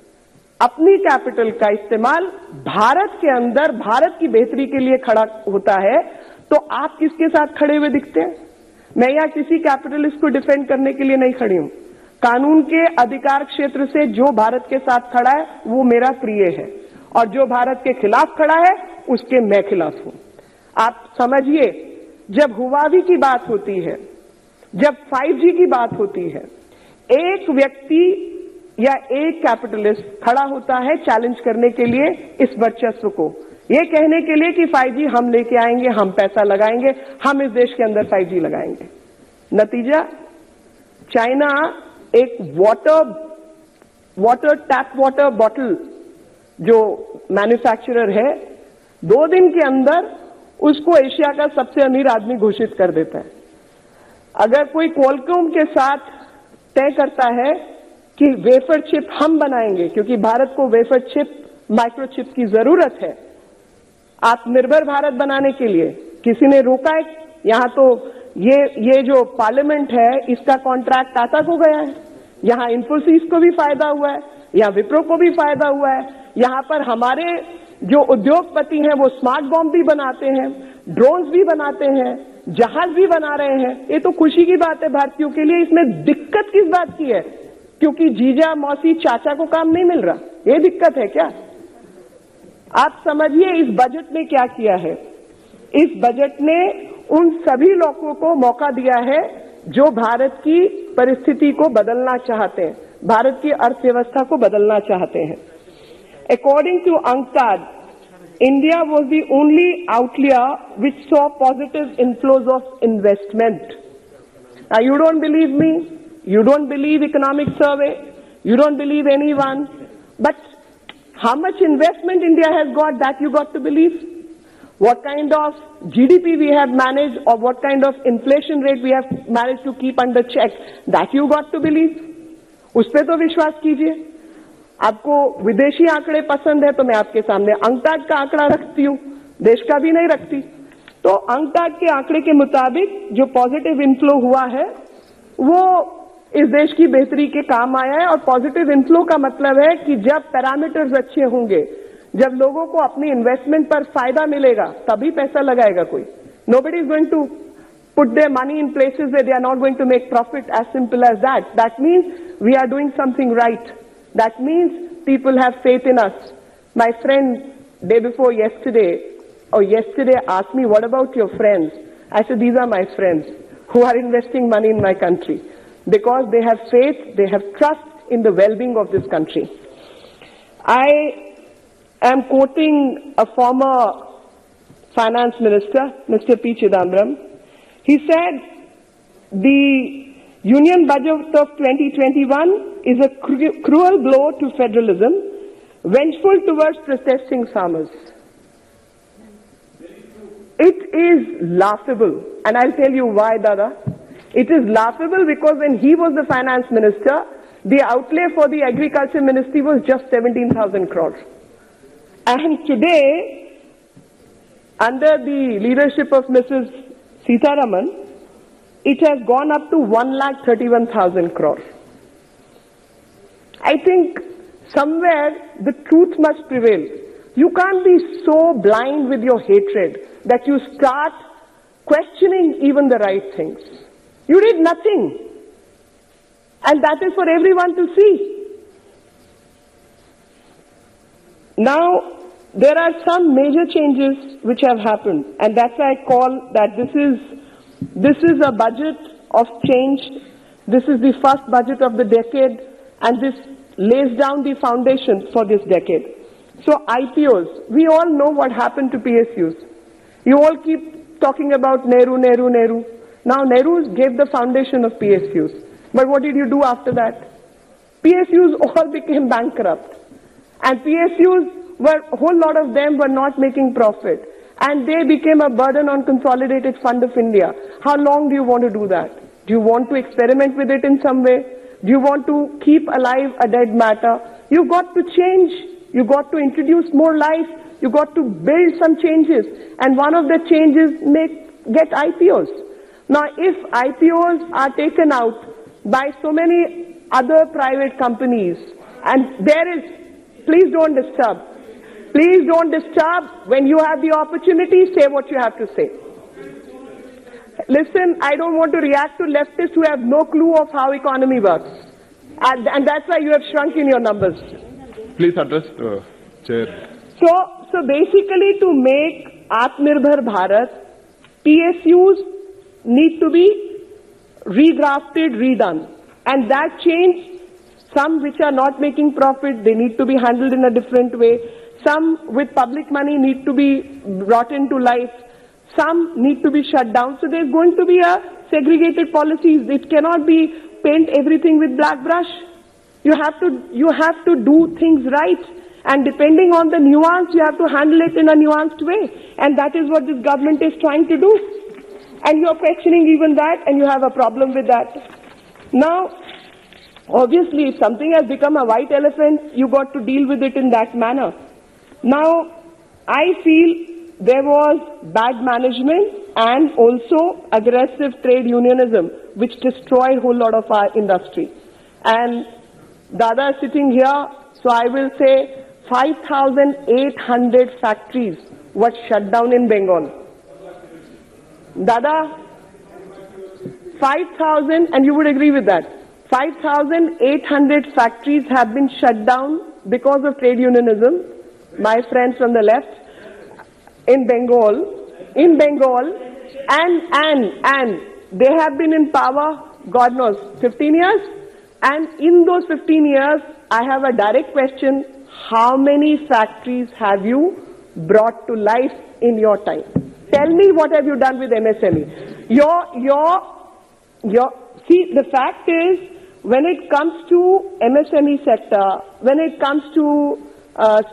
अपनी कैपिटल का इस्तेमाल भारत के अंदर भारत की बेहतरी के लिए खड़ा होता है, तो आप किसके साथ खड़े हुए दिखते हैं? मैं यहां किसी कैपिटलिस्ट को डिफेंड करने के लिए नहीं खड़ी हूं। कानून के अधिकार क्षेत्र से जो भारत के साथ खड़ा है वो मेरा प्रिय है, और जो भारत के खिलाफ खड़ा है उसके मैं खिलाफ हूं। आप समझिए, जब हुवावी की बात होती है, जब 5G की बात होती है, एक व्यक्ति या एक कैपिटलिस्ट खड़ा होता है चैलेंज करने के लिए इस वर्चस्व को, ये कहने के लिए कि 5G हम लेके आएंगे, हम पैसा लगाएंगे, हम इस देश के अंदर 5G लगाएंगे। नतीजा, चाइना एक टैप वाटर बॉटल जो मैन्युफैक्चरर है, 2 दिन के अंदर उसको एशिया का सबसे अमीर आदमी घोषित कर देता है। अगर कोई क्वालकॉम के साथ तय करता है कि वेफर चिप हम बनाएंगे, क्योंकि भारत को वेफर चिप, माइक्रोचिप की जरूरत है आत्मनिर्भर भारत बनाने के लिए, किसी ने रोका है? यहां तो ये जो पार्लियामेंट है इसका कॉन्ट्रैक्ट टाटा को गया है, यहां इन्फोसिस को भी फायदा हुआ है, यहां विप्रो को भी फायदा हुआ है, यहां पर हमारे जो उद्योगपति हैं वो स्मार्ट बॉम्ब भी बनाते हैं, ड्रोन्स भी बनाते हैं, जहाज भी बना रहे हैं। ये तो खुशी की बात है भारतीयों के लिए। इसमें दिक्कत किस बात की है? क्योंकि जीजा मौसी चाचा को काम नहीं मिल रहा, ये दिक्कत है क्या? आप समझिए इस बजट ने क्या किया है। इस बजट ने उन सभी लोगों को मौका दिया है जो भारत की परिस्थिति को बदलना चाहते हैं, भारत की अर्थव्यवस्था को बदलना चाहते हैं। According to UNCTAD, India was the only outlier which saw positive inflows of investment. Now you don't believe me, you don't believe economic survey, you don't believe anyone, but how much investment India has got, that you got to believe. What kind of GDP we have managed, or what kind of inflation rate we have managed to keep under check, that you got to believe. उस पे तो विश्वास कीजिए। आपको विदेशी आंकड़े पसंद है तो मैं आपके सामने अंकटाड का आंकड़ा रखती हूँ, देश का भी नहीं रखती। तो अंकटाड के आंकड़े के मुताबिक जो पॉजिटिव इनफ्लो हुआ है वो इस देश की बेहतरी के काम आया है। और पॉजिटिव इनफ्लो का मतलब है कि जब पैरामीटर्स अच्छे होंगे, जब लोगों को अपनी इन्वेस्टमेंट पर फायदा मिलेगा, तभी पैसा लगाएगा कोई। Nobody is going to put their money in places where they are not going to make profit, as simple as that. That means we are doing something right. That means people have faith in us. My friend day before yesterday asked me, what about your friends? I said, these are my friends who are investing money in my country because they have faith, they have trust in the well-being of this country. I am quoting a former finance minister, Mr. P. Chidambaram. He said, the Union budget of 2021 is a cruel blow to federalism, vengeful towards protesting farmers. It is laughable, and I'll tell you why, Dada. It is laughable because when he was the finance minister, the outlay for the agriculture ministry was just 17,000 crores. And today, under the leadership of Mrs. Sitharaman, it has gone up to 1,31,000 crores. I think somewhere the truth must prevail. You can't be so blind with your hatred that you start questioning even the right things. You did nothing. And that is for everyone to see. Now, there are some major changes which have happened, and that's why I call that this is a budget of change. This is the first budget of the decade, and this lays down the foundation for this decade. So IPOs, we all know what happened to PSUs. You all keep talking about Nehru, Nehru, Nehru. Now Nehru gave the foundation of PSUs. But what did you do after that? PSUs all became bankrupt. And PSUs a whole lot of them were not making profit. And they became a burden on Consolidated Fund of India. How long do you want to do that? Do you want to experiment with it in some way? Do you want to keep alive a dead matter? You've got to change. You've got to introduce more life. You've got to build some changes. And one of the changes get IPOs. Now, if IPOs are taken out by so many other private companies, and please don't disturb. Please don't disturb. When you have the opportunity, say what you have to say. Listen, I don't want to react to leftists who have no clue of how economy works. And that's why you have shrunk in your numbers. Please address Chair. So basically, to make Atmanirbhar Bharat, PSUs need to be redrafted, redone. And that change, some which are not making profit, they need to be handled in a different way. Some with public money need to be brought into life. Some need to be shut down. So there's going to be a segregated policies. It cannot be paint everything with black brush. You have to do things right. And depending on the nuance, you have to handle it in a nuanced way. And that is what this government is trying to do. And you're questioning even that, and you have a problem with that. Now, obviously, if something has become a white elephant, you got to deal with it in that manner. Now, I feel there was bad management and also aggressive trade unionism, which destroyed a whole lot of our industry. And Dada is sitting here, so I will say, 5,800 factories were shut down in Bengal. Dada, 5,000, and you would agree with that, 5,800 factories have been shut down because of trade unionism, my friends from the left, in Bengal, and they have been in power, God knows, 15 years, and in those 15 years, I have a direct question: how many factories have you brought to life in your time? Tell me, what have you done with MSME? See, the fact is, when it comes to MSME sector, when it comes to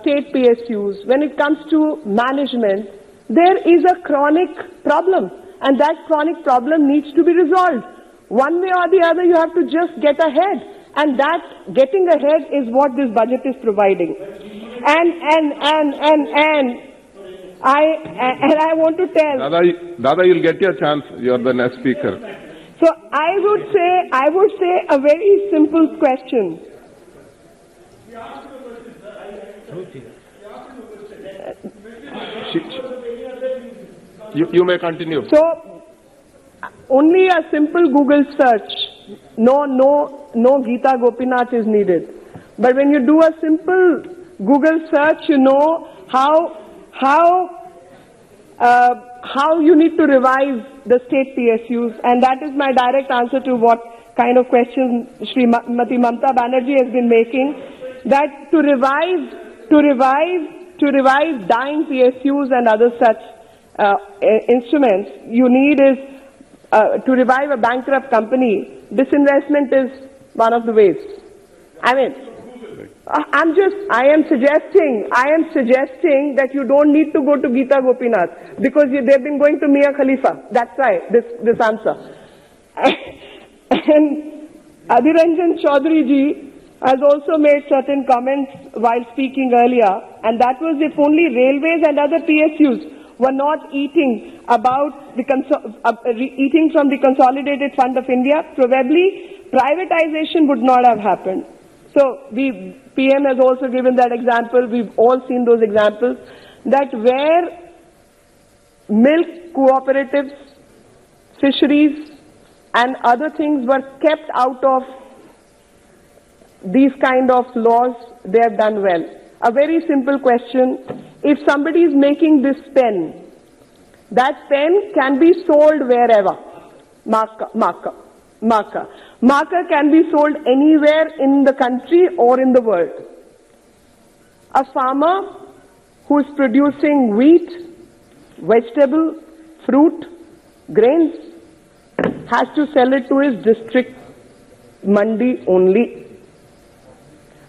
state PSUs, when it comes to management, there is a chronic problem, and that chronic problem needs to be resolved. One way or the other, you have to just get ahead, and that getting ahead is what this budget is providing. And I want to tell Dada, you'll get your chance. You're the next speaker. So I would say a very simple question. You may continue. So only a simple Google search. No Geeta Gopinath is needed. But when you do a simple Google search, you know how you need to revive the state PSUs, and that is my direct answer to what kind of questions Srimati Mamata Banerjee has been making. That to revive dying PSUs and other such instruments, you need is to revive a bankrupt company. Disinvestment is one of the ways. I mean, I am suggesting that you don't need to go to Geeta Gopinath because they've been going to Mia Khalifa. That's why this answer. And Adhiranjan Chaudhary ji has also made certain comments while speaking earlier, and that was if only railways and other PSUs were not eating eating from the Consolidated Fund of India, probably privatization would not have happened. So PM has also given that example. We've all seen those examples, that where milk cooperatives, fisheries and other things were kept out of these kind of laws, they have done well. A very simple question: if somebody is making this pen, that pen can be sold wherever. Marker can be sold anywhere in the country or in the world. A farmer who is producing wheat, vegetable, fruit, grains, has to sell it to his district mandi only.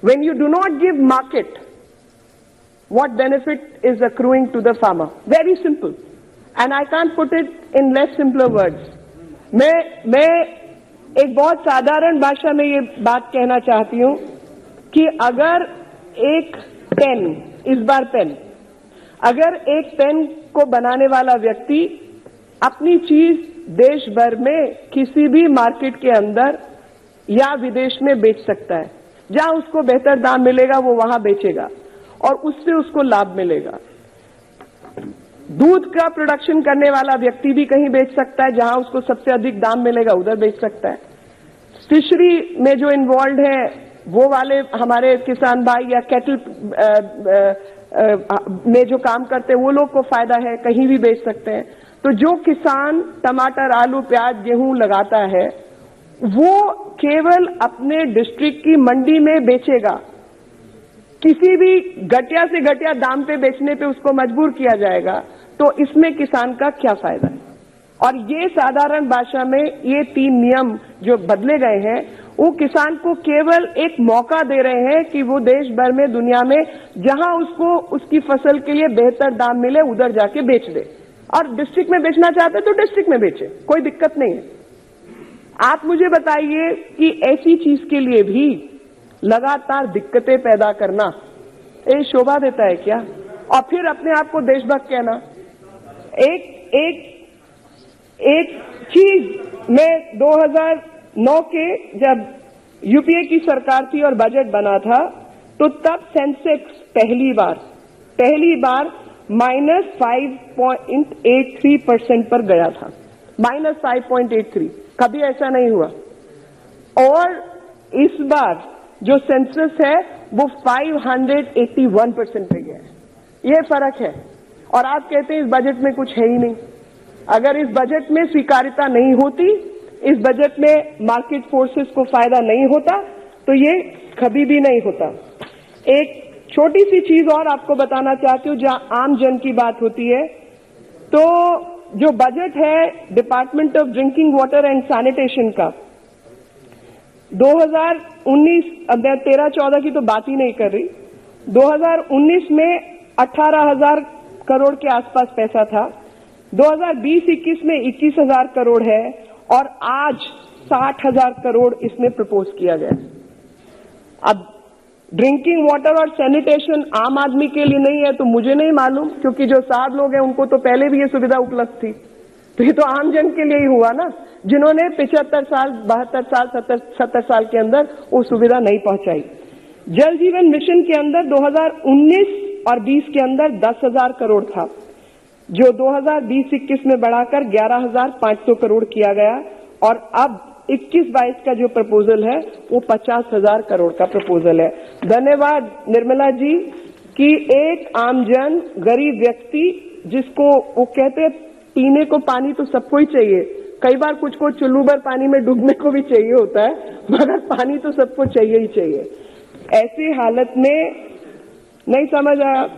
When you do not give market, what benefit is accruing to the farmer? Very simple. And I can't put it in less simpler words. मैं एक बहुत साधारण भाषा में ये बात कहना चाहती हूँ कि अगर एक पेन को बनाने वाला व्यक्ति अपनी चीज देश भर में किसी भी मार्केट के अंदर या विदेश में बेच सकता है, जहां उसको बेहतर दाम मिलेगा वो वहां बेचेगा और उससे उसको लाभ मिलेगा। दूध का प्रोडक्शन करने वाला व्यक्ति भी कहीं बेच सकता है, जहां उसको सबसे अधिक दाम मिलेगा उधर बेच सकता है। फिशरी में जो इन्वॉल्व है वो वाले हमारे किसान भाई या कैटल में जो काम करते हैं वो लोग को फायदा है, कहीं भी बेच सकते हैं। तो जो किसान टमाटर, आलू, प्याज, गेहूं लगाता है वो केवल अपने डिस्ट्रिक्ट की मंडी में बेचेगा। किसी भी घटिया से घटिया दाम पे बेचने पे उसको मजबूर किया जाएगा, तो इसमें किसान का क्या फायदा है? और ये साधारण भाषा में ये 3 नियम जो बदले गए हैं वो किसान को केवल एक मौका दे रहे हैं कि वो देश भर में, दुनिया में जहां उसको उसकी फसल के लिए बेहतर दाम मिले उधर जाके बेच दे, और डिस्ट्रिक्ट में बेचना चाहते तो डिस्ट्रिक्ट में बेचे, कोई दिक्कत नहीं है। आप मुझे बताइए कि ऐसी चीज के लिए भी लगातार दिक्कतें पैदा करना ये शोभा देता है क्या? और फिर अपने आप को देशभक्त कहना। एक चीज में 2009 के जब यूपीए की सरकार थी और बजट बना था, तो तब सेंसेक्स पहली बार -5.83% पर गया था, -5.83, कभी ऐसा नहीं हुआ। और इस बार जो सेंसस है वो 581% पे गया है। ये फर्क है। और आप कहते हैं इस बजट में कुछ है ही नहीं। अगर इस बजट में स्वीकार्यता नहीं होती, इस बजट में मार्केट फोर्सेस को फायदा नहीं होता, तो ये कभी भी नहीं होता। एक छोटी सी चीज और आपको बताना चाहती हूँ, जहां आम जन की बात होती है, तो जो बजट है department of drinking water and sanitation का 2019, अब मैं 13-14 की तो बात ही नहीं कर रही, 2019 में 18,000 करोड़ के आसपास पैसा था, 2020-21 में 21,000 करोड़ है, और आज 60,000 करोड़ इसमें प्रपोज किया गया। अब ड्रिंकिंग वाटर और सैनिटेशन आम आदमी के लिए नहीं है तो मुझे नहीं मालूम, क्योंकि जो साहब लोग हैं उनको तो पहले भी ये सुविधा उपलब्ध थी। तो ये तो आम जन के लिए ही हुआ ना, जिन्होंने 75 साल, 72 साल, 70 साल के अंदर वो सुविधा नहीं पहुंचाई। जल जीवन मिशन के अंदर 2019 और 20 के अंदर 10,000 करोड़ था, जो 2020-21 में बढ़ाकर 11,500 करोड़ किया गया, और अब 21-22 का जो प्रपोजल है वो 50,000 करोड़ का प्रपोजल है। धन्यवाद निर्मला जी कि एक आमजन गरीब व्यक्ति, जिसको वो कहते हैं पीने को पानी तो सबको ही चाहिए, कई बार कुछ को चुल्लू भर पानी में डूबने को भी चाहिए होता है, मगर पानी तो सबको चाहिए ही चाहिए। ऐसी हालत में नहीं समझ आया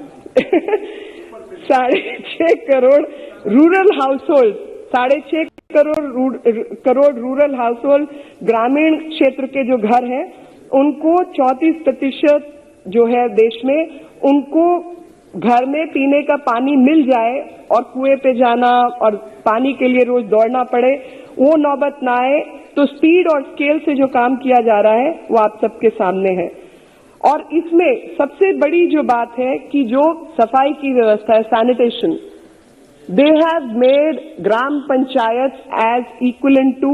6.5 crore rural household, 6.5 crore rural household, ग्रामीण क्षेत्र के जो घर हैं उनको 34% जो है देश में, उनको घर में पीने का पानी मिल जाए और कुएं पे जाना और पानी के लिए रोज दौड़ना पड़े, वो नौबत ना आए। तो स्पीड और स्केल से जो काम किया जा रहा है वो आप सबके सामने है। और इसमें सबसे बड़ी जो बात है कि जो सफाई की व्यवस्था है, sanitation, they have made gram panchayats as equivalent to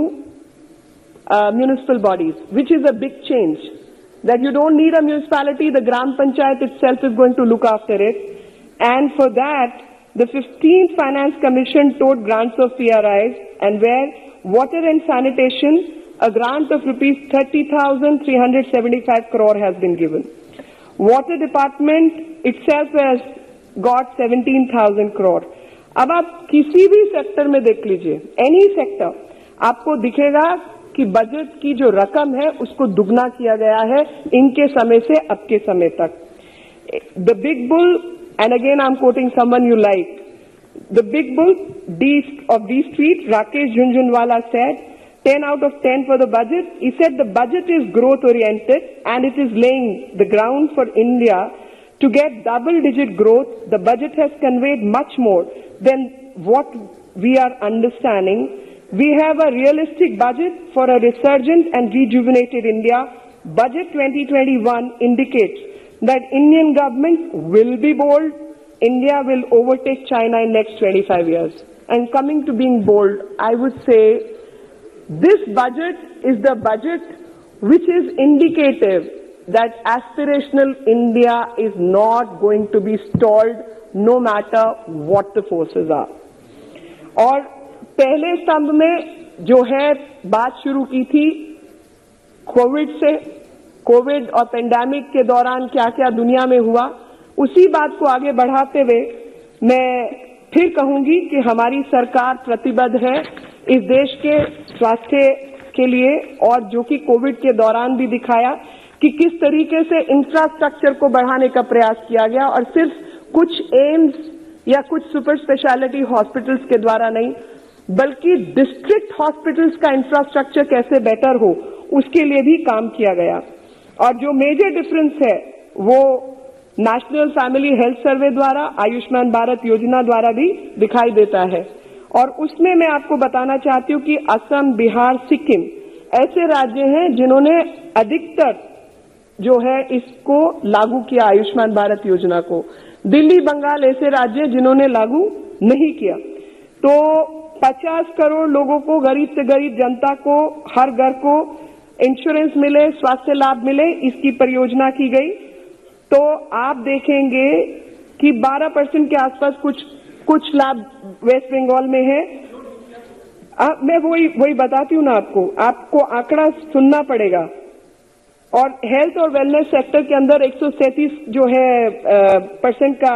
municipal bodies, which is a big change. That you don't need a municipality, the gram panchayat itself is going to look after it. And for that, the 15th Finance Commission toward grants of PRIs, and where water and sanitation, a grant of rupees 30,375 crore has been given. Water Department itself has got 17,000 crore. अब आप किसी भी sector में देख लीजिए, any sector, आपको दिखेगा कि बजट की जो रकम है उसको दुगना किया गया है इनके समय से अब के समय तक। The big bull, and again I am quoting someone you like, the big bull of the street, Rakesh Jhunjhunwala said 10 out of 10 for the budget. He said the budget is growth oriented and it is laying the ground for India to get double-digit growth. The budget has conveyed much more than what we are understanding. We have a realistic budget for a resurgent and rejuvenated India. Budget 2021 indicates that Indian government will be bold. India will overtake China in next 25 years. And coming to being bold, I would say this budget is the budget which is indicative that aspirational India is not going to be stalled no matter what the forces are. और पहले स्तंभ में जो है बात शुरू की थी कोविड और पेंडेमिक के दौरान क्या क्या दुनिया में हुआ, उसी बात को आगे बढ़ाते हुए मैं फिर कहूंगी कि हमारी सरकार प्रतिबद्ध है इस देश के स्वास्थ्य के लिए, और जो कि कोविड के दौरान भी दिखाया कि किस तरीके से इंफ्रास्ट्रक्चर को बढ़ाने का प्रयास किया गया, और सिर्फ कुछ एम्स या कुछ सुपर स्पेशलिटी हॉस्पिटल्स के द्वारा नहीं, बल्कि डिस्ट्रिक्ट हॉस्पिटल्स का इंफ्रास्ट्रक्चर कैसे बेटर हो उसके लिए भी काम किया गया। और जो मेजर डिफरेंस है वो नेशनल फैमिली हेल्थ सर्वे द्वारा, आयुष्मान भारत योजना द्वारा भी दिखाई देता है। और उसमें मैं आपको बताना चाहती हूँ कि असम, बिहार, सिक्किम ऐसे राज्य हैं जिन्होंने अधिकतर जो है इसको लागू किया, आयुष्मान भारत योजना को। दिल्ली, बंगाल ऐसे राज्य जिन्होंने लागू नहीं किया। तो 50 करोड़ लोगों को, गरीब से गरीब जनता को, हर घर को इंश्योरेंस मिले, स्वास्थ्य लाभ मिले, इसकी परियोजना की गई। तो आप देखेंगे कि 12% के आसपास कुछ लाभ वेस्ट बंगाल में है। मैं वही बताती हूँ ना आपको आंकड़ा सुनना पड़ेगा। और हेल्थ और वेलनेस सेक्टर के अंदर 137 जो है % का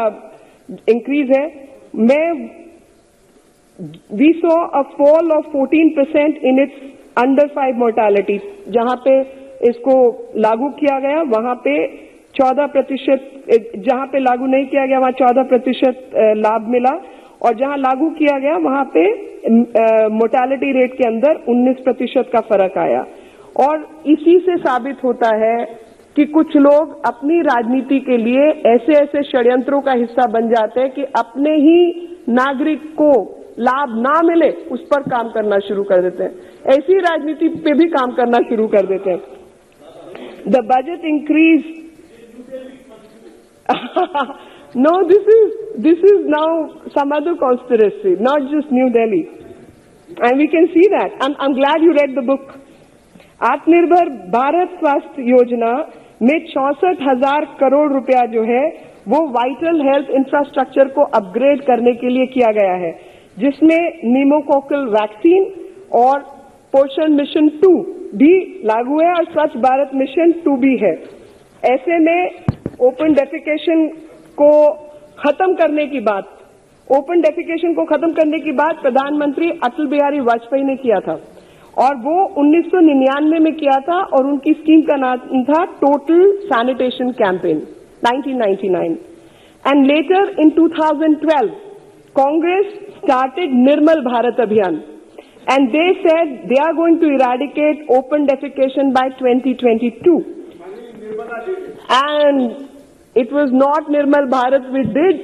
इंक्रीज है। We saw a fall of 14% in its under 5 mortality. जहां पे इसको लागू किया गया वहां पे 14%, जहां पे लागू नहीं किया गया वहां 14% लाभ मिला, और जहां लागू किया गया वहां पे मोर्टालिटी रेट के अंदर 19% का फर्क आया। और इसी से साबित होता है कि कुछ लोग अपनी राजनीति के लिए ऐसे षड्यंत्रों का हिस्सा बन जाते हैं कि अपने ही नागरिक को लाभ ना मिले उस पर काम करना शुरू कर देते हैं, ऐसी राजनीति पे भी काम करना शुरू कर देते हैं। The budget increase No, this is now some other conspiracy, not just New Delhi, and we can see that. I'm glad you read the book. आत्मनिर्भर भारत स्वास्थ्य योजना में 64,000 करोड़ रुपया जो है वो वाइटल हेल्थ इंफ्रास्ट्रक्चर को अपग्रेड करने के लिए किया गया है, जिसमें निमोकोकल वैक्सीन और पोषण मिशन 2 भी लागू है और स्वच्छ भारत मिशन 2 भी है। ऐसे में ओपन डेफिकेशन को खत्म करने की बात प्रधानमंत्री अटल बिहारी वाजपेयी ने किया था, और वो 1999 में किया था, और उनकी स्कीम का नाम था total sanitation campaign 1999। And later in 2012 Congress started Nirmal Bharat Abhiyan, and they said they are going to eradicate open defecation by 2022. And it was not Nirmal Bharat we did,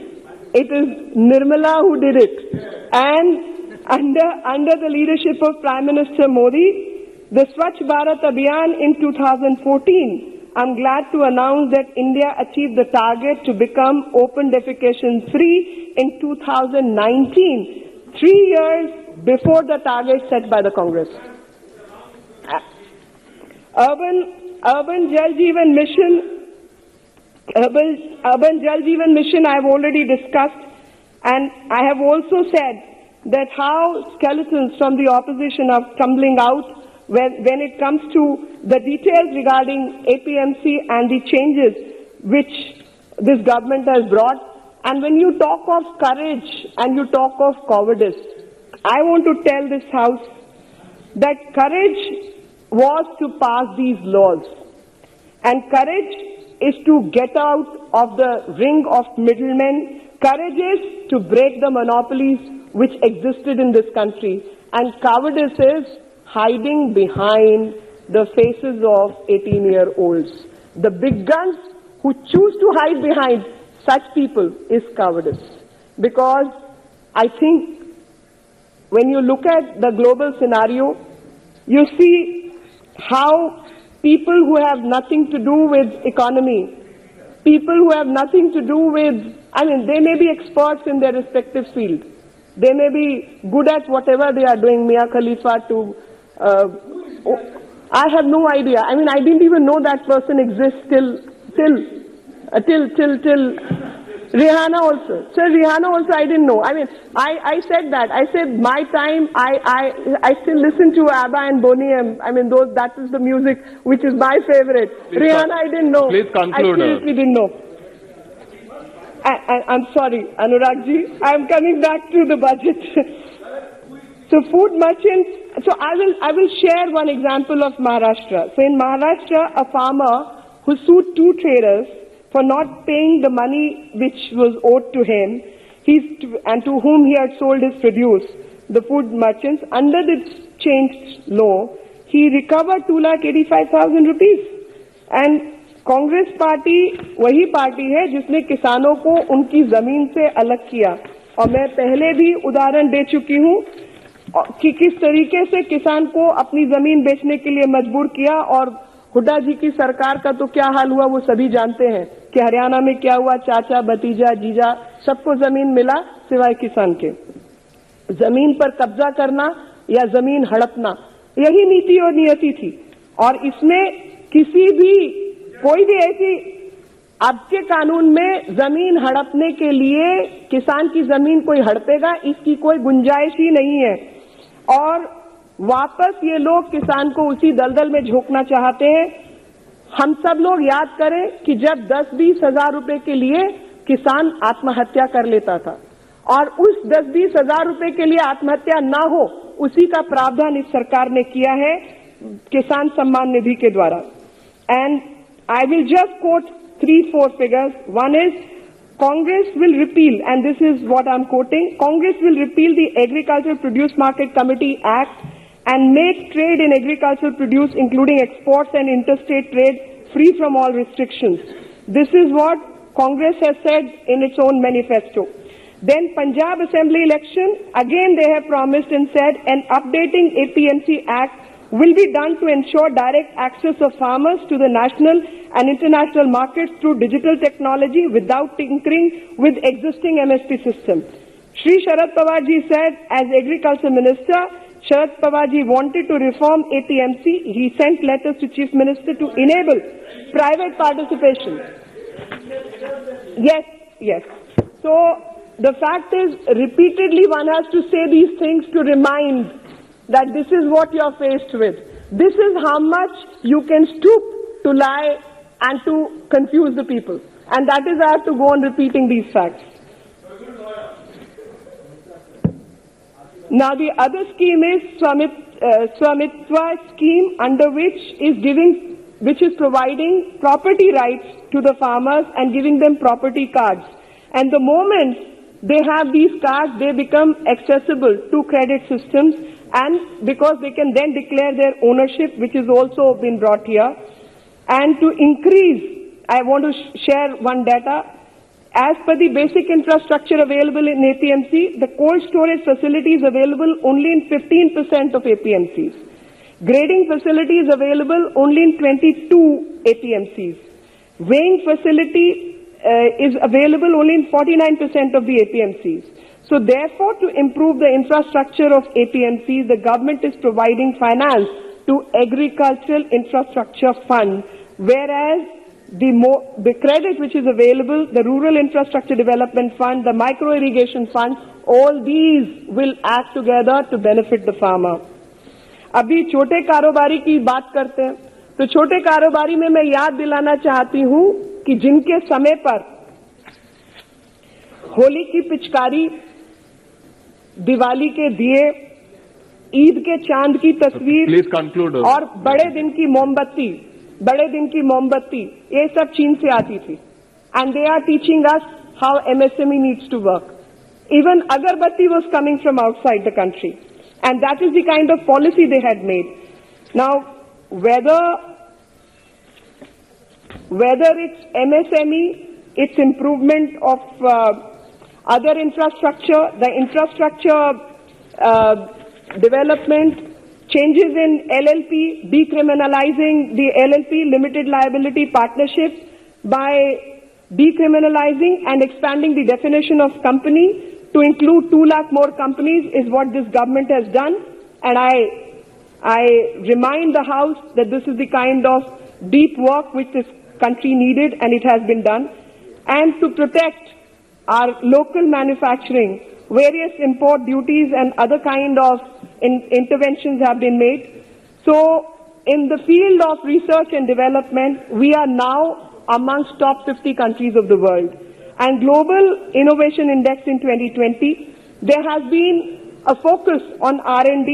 it is Nirmala who did it. And under the leadership of Prime Minister Modi, the Swachh Bharat Abhiyan in 2014, I'm glad to announce that India achieved the target to become open defecation free in 2019, 3 years before the target set by the Congress. Urban Jal Jeevan Mission I have already discussed, and I have also said that how skeletons from the opposition are tumbling out when it comes to the details regarding APMC and the changes which this government has brought. And when you talk of courage and you talk of cowardice, I want to tell this House that courage was to pass these laws, and courage is to get out of the ring of middlemen. Courage is to break the monopolies which existed in this country, and cowardice is hiding behind the faces of 18-year-olds. The big guns who choose to hide behind such people is cowardice, because I think when you look at the global scenario, you see how people who have nothing to do with economy, people who have nothing to do with, they may be experts in their respective field. They may be good at whatever they are doing, Mia Khalifa to, I have no idea. I didn't even know that person exists till Rihanna also. Sir, Rihanna also I didn't know. I said that. I said my time, I still listen to ABBA and Boney M. That is the music which is my favorite. Please Rihanna I didn't know. Please conclude. I seriously didn't know. I'm sorry, Anurag ji. I'm coming back to the budget. So food merchants, so I will share one example of Maharashtra. So in Maharashtra, a farmer who sued 2 traders for not paying the money which was owed to him, and to whom he had sold his produce, the food merchants, under the changed law, he recovered 2,85,000 rupees. And Congress party वही party है जिसने किसानों को उनकी जमीन से अलग किया, और मैं पहले भी उदाहरण दे चुकी हूं कि किस तरीके से किसान को अपनी जमीन बेचने के लिए मजबूर किया। और हुड्डा जी की सरकार का तो क्या हाल हुआ वो सभी जानते हैं कि हरियाणा में क्या हुआ, चाचा भतीजा जीजा सबको जमीन मिला सिवाय किसान के। जमीन पर कब्जा करना या जमीन हड़पना, यही नीति और नियति थी। और इसमें कोई भी ऐसी अब के कानून में जमीन हड़पने के लिए किसान की जमीन कोई हड़पेगा, इसकी कोई गुंजाइश ही नहीं है। और वापस ये लोग किसान को उसी दलदल में झोंकना चाहते हैं। हम सब लोग याद करें कि जब 10-20 हजार रुपए के लिए किसान आत्महत्या कर लेता था और उस 10-20 हजार रुपए के लिए आत्महत्या ना हो, उसी का प्रावधान इस सरकार ने किया है किसान सम्मान निधि के द्वारा। And I will just quote 3-4 figures. One is, Congress will repeal, and this is what I'm quoting, Congress will repeal the Agricultural Produce Market Committee Act and make trade in agricultural produce, including exports and interstate trade, free from all restrictions. This is what Congress has said in its own manifesto. Then Punjab Assembly election, again they have promised and said an updating APMC Act will be done to ensure direct access of farmers to the national and international markets through digital technology without tinkering with existing MSP system. Shri Sharad Pawar ji said, as Agriculture Minister, Sharad Pawar ji wanted to reform APMC. He sent letters to Chief Minister to enable private participation. Yes. So the fact is, repeatedly one has to say these things to remind that this is what you are faced with. This is how much you can stoop to lie and to confuse the people. And that is, I have to go on repeating these facts. Now the other scheme is Swamitwa scheme, under which is providing property rights to the farmers and giving them property cards. And the moment they have these cards, they become accessible to credit systems, and because they can then declare their ownership, which is also been brought here. And to increase, I want to share one data. As per the basic infrastructure available in APMC, the cold storage facility is available only in 15% of APMCs. Grading facility is available only in 22 APMCs. Weighing facility is available only in 49% of the APMCs. So therefore, to improve the infrastructure of APMCs, the government is providing finance to Agricultural Infrastructure Fund, whereas the credit which is available, the Rural Infrastructure Development Fund, the Micro Irrigation Fund, all these will act together to benefit the farmer. अभी छोटे कारोबारी की बात करते हैं, तो छोटे कारोबारी में मैं याद दिलाना चाहती हूं कि जिनके समय पर होली की पिचकारी, दिवाली के दिए, ईद के चांद की तस्वीर और बड़े दिन की मोमबत्ती, ये सब चीन से आती थी. And they are teaching us how MSME needs to work. Even agarbatti was coming from outside the country. And that is the kind of policy they had made. Now, whether it's MSME, its improvement of other infrastructure, the infrastructure development, changes in LLP, decriminalizing the LLP, limited liability partnership, by decriminalizing and expanding the definition of company to include 2 lakh more companies is what this government has done. And I remind the House that this is the kind of deep work which this country needed, and it has been done. And to protect our local manufacturing, various import duties and other kind of interventions have been made. So in the field of research and development, we are now amongst top 50 countries of the world. And Global Innovation Index in 2020, there has been a focus on R&D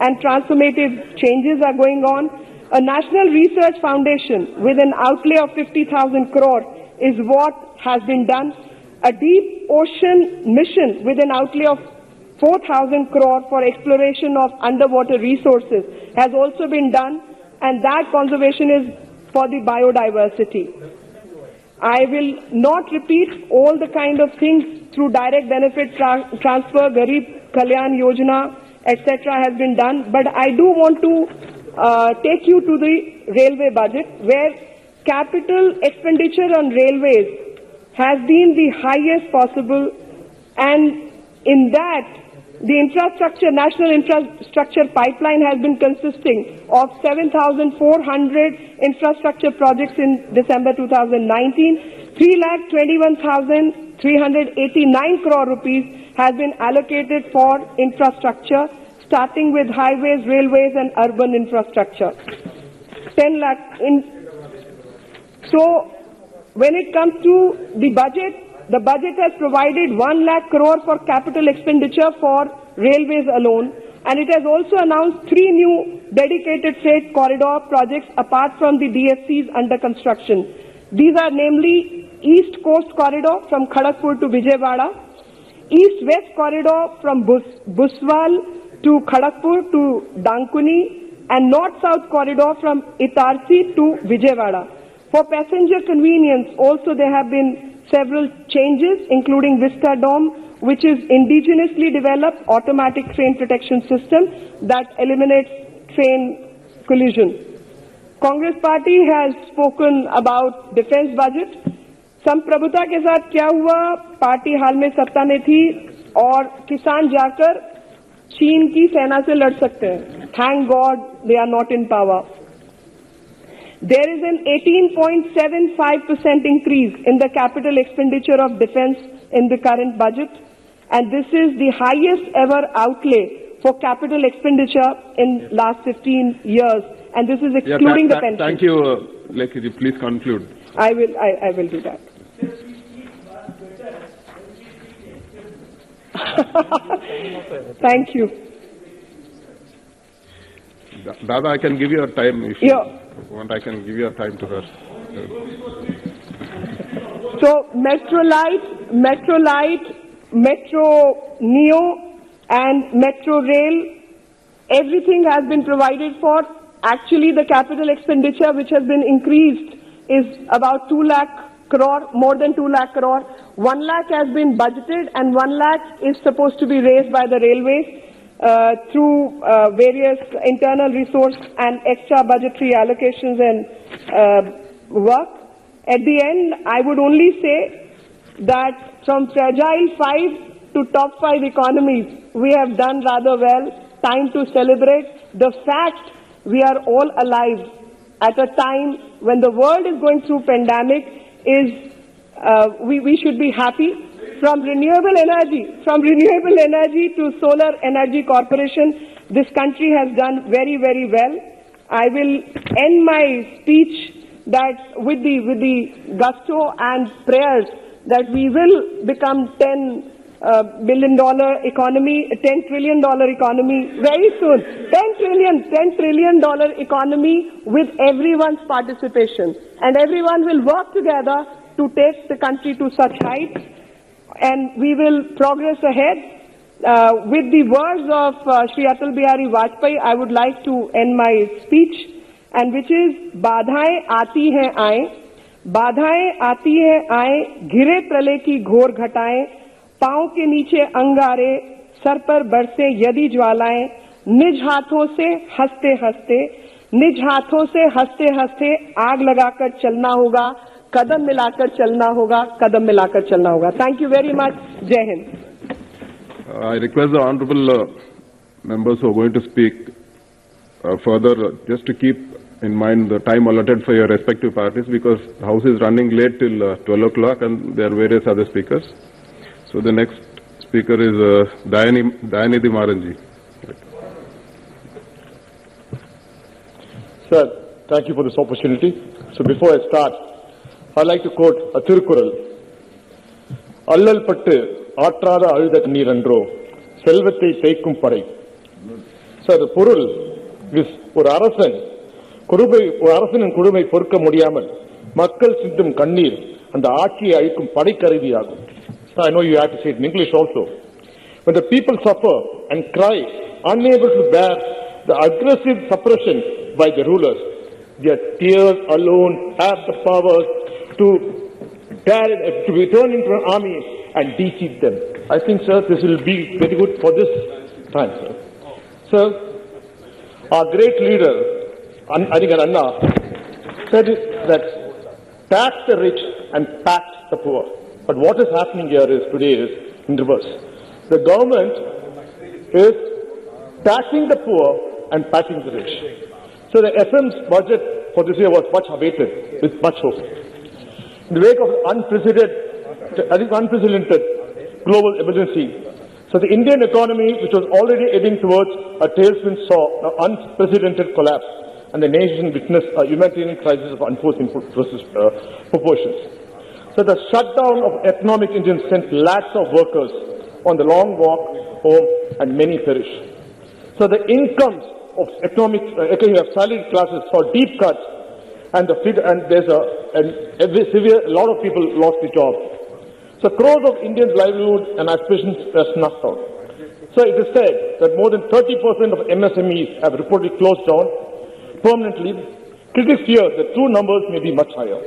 and transformative changes are going on. A National Research Foundation with an outlay of 50,000 crore is what has been done. A deep ocean mission with an outlay of 4,000 crore for exploration of underwater resources has also been done, and that conservation is for the biodiversity. I will not repeat all the kind of things through direct benefit transfer, Garib Kalyan Yojana, etc. has been done, but I do want to take you to the railway budget, where capital expenditure on railways has been the highest possible, and in that National infrastructure pipeline has been consisting of 7,400 infrastructure projects in December 2019. 3,21,389 crore rupees has been allocated for infrastructure, starting with highways, railways and urban infrastructure. 10 lakh. So, when it comes to the budget has provided 1 lakh crore for capital expenditure for railways alone, and it has also announced 3 new dedicated freight corridor projects apart from the DFCs under construction. These are namely East Coast Corridor from Kharagpur to Vijayawada, East-West Corridor from Buswal to Kharagpur to Dankuni, and North-South Corridor from Itarsi to Vijayawada. For passenger convenience, also there have been several changes, including Vista Dome, which is indigenously developed automatic train protection system that eliminates train collision. Congress party has spoken about defense budget. संप्रभुता के साथ क्या हुआ? Party हाल में सत्ता में थी और किसान जाकर चीन की सेना से लड़ सकते हैं. Thank God they are not in power. There is an 18.75% increase in the capital expenditure of defense in the current budget, and this is the highest ever outlay for capital expenditure in last 15 years, and this is excluding the pension. Thank you, Lekhi. Please conclude. I will do that. Thank you. Dada, I can give you a time if you want. I can give you a time to her. So Metrolite, Metro Neo and Metro Rail, everything has been provided for. Actually, the capital expenditure which has been increased is about 2 lakh crore, more than 2 lakh crore. 1 lakh has been budgeted and 1 lakh is supposed to be raised by the railways through various internal resource and extra budgetary allocations and work. At the end, I would only say that from fragile 5 to top 5 economies, we have done rather well. Time to celebrate. The fact we are all alive at a time when the world is going through pandemic is, we should be happy. From renewable energy to solar energy corporation, this country has done very, very well. I will end my speech that with the gusto and prayers that we will become $10 billion economy, $10 trillion economy very soon. $10 trillion economy with everyone's participation, and everyone will work together to take the country to such heights, and we will progress ahead. With the words of Shri Atal Bihari Vajpayee, I would like to end my speech, and which is, बाधाएं आती हैं आए, घिरे प्रलय की घोर घटाएं, पांव के नीचे अंगारे, सर पर बरसे यदि ज्वालाएं, निज हाथों से हंसते आग लगाकर चलना होगा, कदम मिलाकर चलना होगा. Thank you very much. Jai Hind. I request the honorable members who are going to speak further just to keep in mind the time allotted for your respective parties, because the House is running late till 12 o'clock and there are various other speakers. So the next speaker is Dayanidhi Maranji. Sir, thank you for this opportunity. So before I start, I'd like to quote a Thirukural. Allal pattu aatrada aழுத நீர் என்றோ செல்வத்தை தேய்க்கும் படை. So the பொருள் is ஒரு அரசனின் கொடுமை பொறுக்க முடியாமல் மக்கள் சிந்தும் கண்ணீர் அந்த ஆட்சியை அழிக்கும் படைக்கருவியாகும். So I know you have to say it in English also. When the people suffer and cry, unable to bear the aggressive suppression by the rulers, their tears alone have the power to turn into an army and defeat them. I think, sir, this will be very good for this time, sir. Sir, our great leader, Arigan Anna, said that tax the rich and tax the poor. But what is happening here is today is in reverse. The government is taxing the poor and patting the rich. So the FM's budget for this year was much awaited with much hope. In the wake of unprecedented global emergency, so the Indian economy, which was already heading towards a tailspin, saw an unprecedented collapse, and the nation witnessed a humanitarian crisis of unforeseen proportions. So the shutdown of economic engines sent lakhs of workers on the long walk home, and many perished. So the incomes of salaried classes saw deep cuts, and there's a lot of people lost their jobs. So crores of Indians' livelihood and aspirations were snuffed out. So it is said that more than 30% of MSMEs have reportedly closed down permanently. Critics fear the true numbers may be much higher.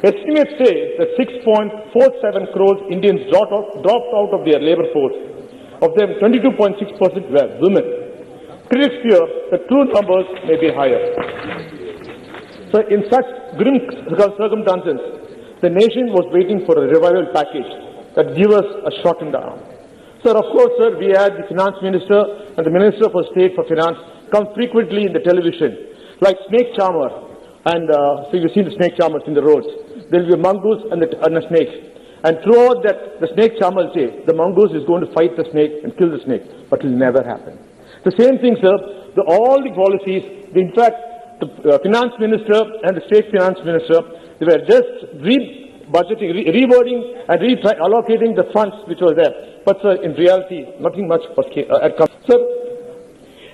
Estimates say that 6.47 crores Indians dropped out of their labour force. Of them, 22.6% were women. Critics fear the true numbers may be higher. So in such grim circumstances, the nation was waiting for a revival package that give us a shot in the arm. Sir, of course, sir, we had the Finance Minister and the Minister for State for Finance come frequently in the television, like snake charmer. And so you've seen the snake charmers in the roads. There will be a mongoose and a snake. And throughout that, the snake charmer will say, the mongoose is going to fight the snake and kill the snake. But it will never happen. The same thing, sir, all the policies, in fact, the Finance Minister and the State Finance Minister, they were just rebudgeting, rewording and allocating the funds which were there. But sir, in reality, nothing much was come. Sir,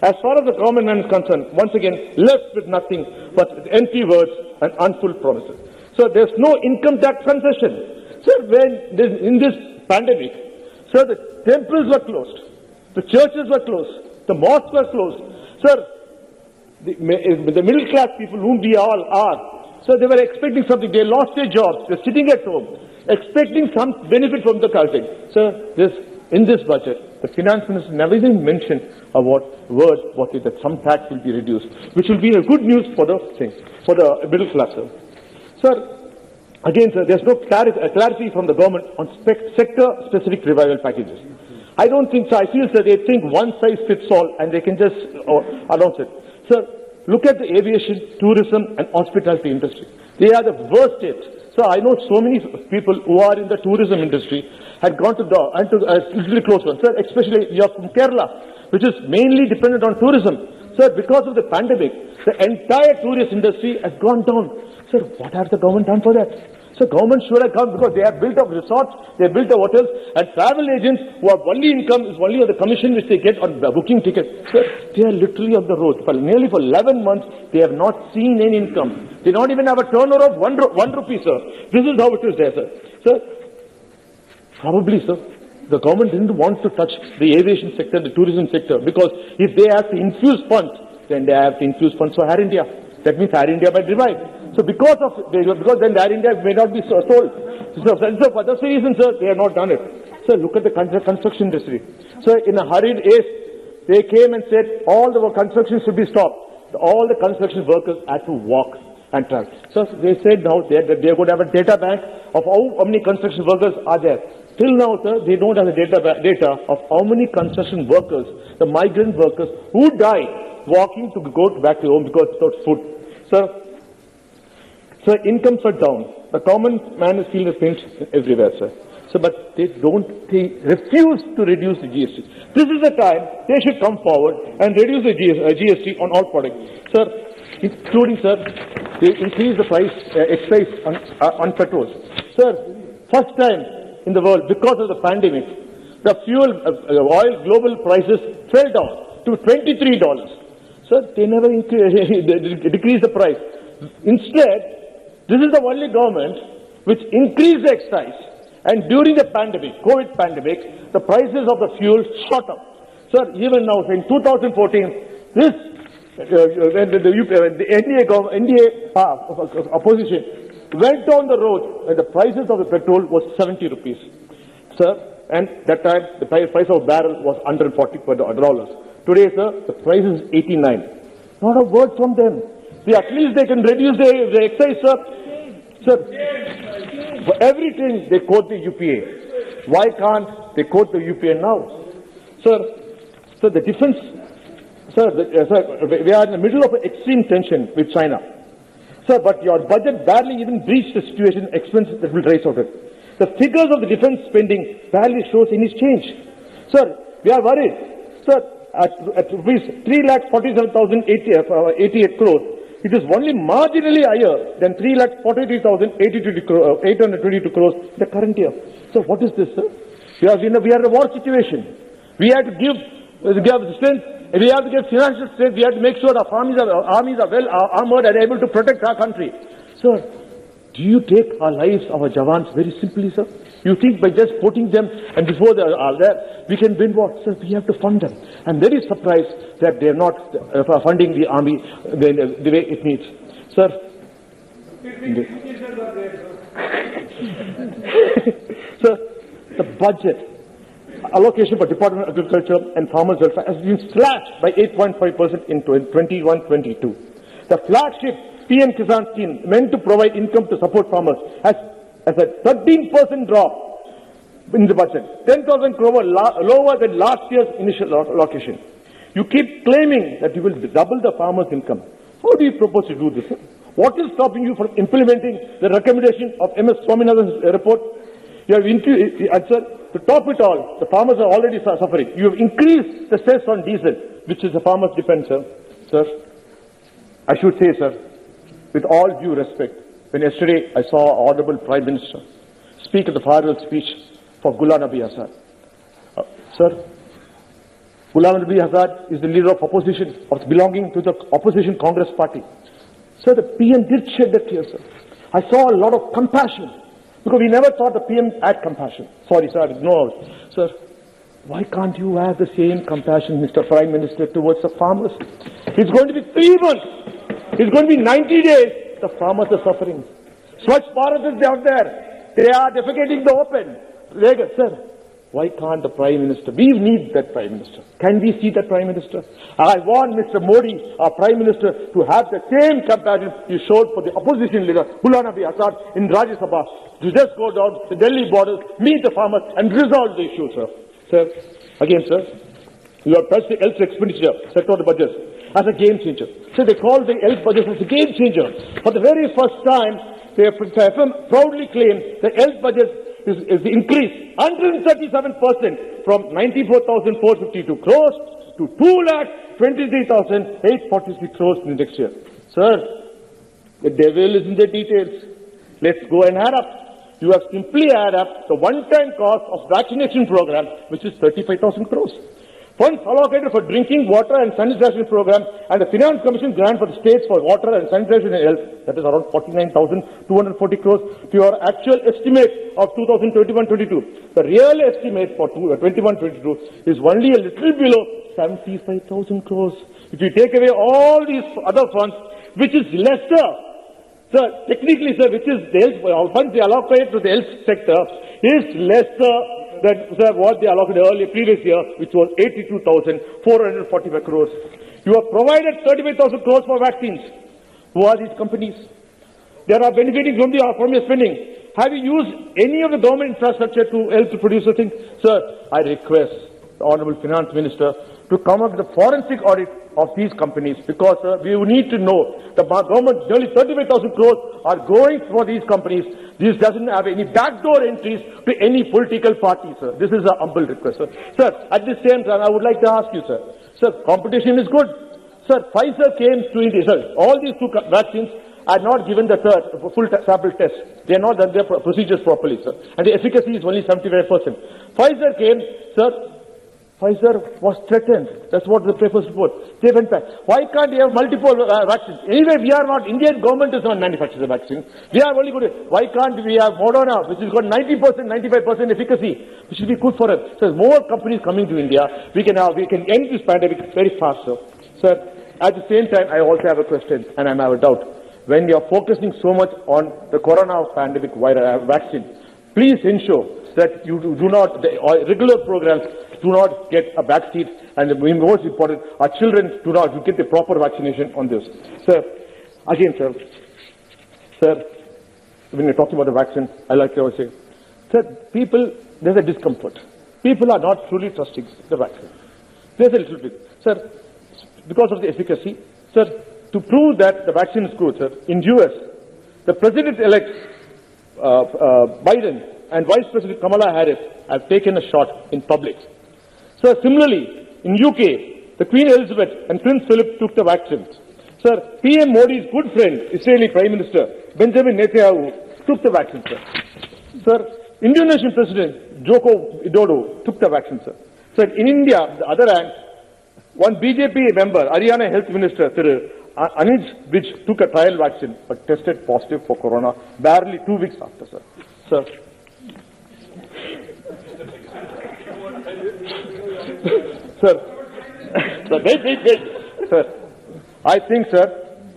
as far as the government man is concerned, once again, left with nothing but empty words and unfulfilled promises. So there's no income tax concession. Sir, in this pandemic, sir, the temples were closed, the churches were closed, the mosques were closed. Sir, the middle class people whom we all are, so they were expecting something. They lost their jobs. They're sitting at home, expecting some benefit from the country. So in this budget, the Finance Minister never even mentioned about that some tax will be reduced, which will be a good news for the middle class. Sir, again, sir, there's no clarity from the government on sector-specific revival packages. I don't think so. I feel, sir, they think one size fits all, and they can just announce it. Sir, look at the aviation, tourism and hospitality industry. They are the worst hit. So I know so many people who are in the tourism industry had gone to literally close one. Sir, especially you are from Kerala, which is mainly dependent on tourism. Sir, because of the pandemic, the entire tourist industry has gone down. Sir, what has the government done for that? So government should have come because they have built up resorts, they have built up hotels, and travel agents who have only income is only on the commission which they get on the booking tickets. Sir, they are literally on the road. Nearly for 11 months, they have not seen any income. They don't even have a turnover of one rupee, sir. This is how it is there, sir. Sir, probably, sir, the government didn't want to touch the aviation sector, the tourism sector, because if they have to infuse funds, then they have to infuse funds for Air India. That means Air India might revive. So because then Air India may not be sold. So for that's the reason, sir, they have not done it. Sir, look at the construction industry. So in a hurried haste, they came and said all the construction should be stopped. All the construction workers had to walk and travel. So they said now they are going to have a data bank of how many construction workers are there. Till now, sir, they don't have the data of how many construction workers, the migrant workers, who died walking to go back to home because without food. Sir, incomes are down. The common man is feeling the pinch everywhere, sir. So, but they refuse to reduce the GST. This is the time they should come forward and reduce the GST on all products. Sir, including, sir, they increase the price, excise on petrol. Sir, first time in the world, because of the pandemic, the fuel, oil global prices fell down to $23. Sir, they never decreased the price. Instead, this is the only government which increased the excise, and during the pandemic, COVID pandemic, the prices of the fuel shot up. Sir, even now, in 2014, this when the NDA opposition went on the road, and the prices of the petrol was 70 rupees, sir, and that time the price of a barrel was $140. Today, sir, the price is 89. Not a word from them. See, at least they can reduce the excise, sir. Sir, for everything they quote the UPA. Why can't they quote the UPA now? Sir, So the defense, sir, we are in the middle of an extreme tension with China. Sir, but your budget barely even breached the situation expense that will rise out of it. The figures of the defense spending barely shows any change. Sir, we are worried. Sir, at rupees 3,47,088 crores, it is only marginally higher than 3,43,822 crores in the current year. So what is this, sir? We are in a war situation. We have to give strength. We have to give financial strength. We have to make sure our armies are well armored and able to protect our country. Sir, do you take our lives, our Jawans, very simply, sir? You think by just putting them and before they are there, we can win war? Sir, we have to fund them. I'm very surprised that they are not funding the army the way it needs. Sir, sir, the budget allocation for Department of Agriculture and Farmers Welfare has been slashed by 8.5% in 21-22. The flagship PM Kisan scheme meant to provide income to support farmers has a 13% drop in the budget, 10,000 crore lower than last year's initial allocation. You keep claiming that you will double the farmers' income. How do you propose to do this? What is stopping you from implementing the recommendation of MS Swaminathan's report? You have sir, to top it all, the farmers are already suffering. You have increased the cess on diesel, which is the farmers' defense, sir. Sir, I should say, sir, with all due respect, when yesterday I saw our Honorable Prime Minister speak at the farewell speech for Ghulam Nabi Azad. Sir, Ghulam Nabi Azad is the leader of opposition, belonging to the opposition Congress party. Sir, the PM did shed a tear, sir. I saw a lot of compassion, because we never thought the PM had compassion. Sorry, sir, no. Sir, why can't you have the same compassion, Mr. Prime Minister, towards the farmers? It's going to be 3 months. It's going to be 90 days. The farmers are suffering. Swachh Bharat is out there. They are defecating the open. Sir, why can't the Prime Minister? We need that Prime Minister. Can we see that Prime Minister? I want Mr. Modi, our Prime Minister, to have the same compassion he showed for the opposition leader, Ghulam Nabi Azad, in Rajya Sabha, to just go down to the Delhi borders, meet the farmers, and resolve the issue, sir. Sir, again, sir, you have touched the health expenditure sector of the budget as a game changer. So they call the health budget as a game changer. For the very first time, they have proudly claimed the health budget is increased 137% from 94,452 crores to 2,23,843 crores in the next year. Sir, the devil is in the details. Let's go and add up. You have simply add up the one-time cost of vaccination program, which is 35,000 crores. Funds allocated for drinking water and sanitation program and the Finance Commission grant for the states for water and sanitation and health, that is around 49,240 crores to your actual estimate of 2021-22. The real estimate for 21-22 is only a little below 75,000 crores. If you take away all these other funds, which is lesser, sir, technically, sir, which is the health funds they allocate to the health sector is lesser than, sir, what they allocated earlier, previous year, which was 82,445 crores. You have provided 35,000 crores for vaccines. Who are these companies? They are benefiting from your spending. Have you used any of the government infrastructure to help to produce a thing? Sir, I request the Honorable Finance Minister to come up with a forensic audit of these companies, because we need to know the government, nearly 35,000 crores are going for these companies. This doesn't have any backdoor entries to any political party, sir. This is a humble request, sir. Sir, at the same time, I would like to ask you, sir. Sir, competition is good. Sir, Pfizer came to India, sir. All these two vaccines are not given the full sample test. They are not done their procedures properly, sir. And the efficacy is only 75%. Pfizer came, sir. Pfizer was threatened. That's what the papers report. They went back. Why can't they have multiple vaccines? Anyway, we are not, Indian government is not manufacturing the vaccine. We are only good. Why can't we have Moderna, which has got 90%, 95% efficacy, which will be good for us. So more companies coming to India, we can end this pandemic very fast, sir. Sir, at the same time, I also have a question, and I have a doubt. When you are focusing so much on the corona pandemic vaccine, please ensure that you do not, the regular programs do not get a backseat, and the most important, our children do not get the proper vaccination on this. Sir, again, sir, when you're talking about the vaccine, I like to say, sir, there's a discomfort. People are not truly trusting the vaccine. There's a little bit. Sir, because of the efficacy, sir, to prove that the vaccine is good, sir, in US, the President-elect Biden and Vice President Kamala Harris have taken a shot in public. Sir, similarly, in UK, the Queen Elizabeth and Prince Philip took the vaccines. Sir, PM Modi's good friend, Israeli Prime Minister Benjamin Netanyahu, took the vaccine, sir. Sir, Indonesian President Joko Widodo took the vaccine, sir. Sir, in India, on the other hand, one BJP member, Haryana Health Minister, Anij Vij, took a trial vaccine but tested positive for corona barely 2 weeks after, sir. Sir. Sir, wait. Sir, I think, sir,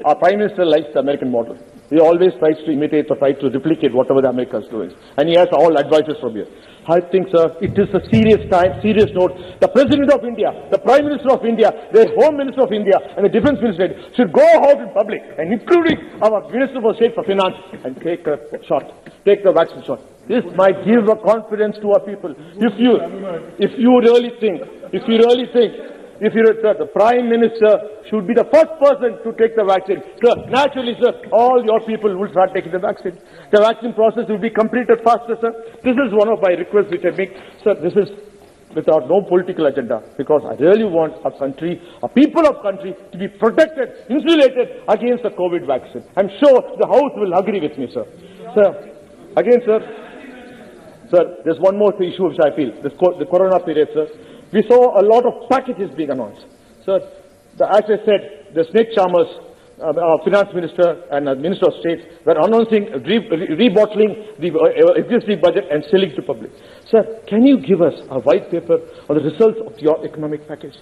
our Prime Minister likes the American model. He always tries to imitate or try to replicate whatever the America is doing. And he has all advisors from here. I think, sir, it is a serious time, serious note. The President of India, the Prime Minister of India, the Home Minister of India, and the Defense Minister should go out in public, and including our Minister for State for Finance, and take a shot, take the vaccine shot. This might give a confidence to our people. If you really think, sir, the Prime Minister should be the first person to take the vaccine. Sir, naturally, sir, all your people will start taking the vaccine. The vaccine process will be completed faster, sir. This is one of my requests which I make. Sir, this is without no political agenda, because I really want our country, our people of country, to be protected, insulated against the COVID vaccine. I'm sure the House will agree with me, sir. Sir, again, sir, there's one more issue which I feel, the corona period, sir. We saw a lot of packages being announced. Sir, as I said, the Snake Charmers, our Finance Minister and Minister of State were announcing rebottling the existing budget and selling to public. Sir, can you give us a white paper on the results of your economic package?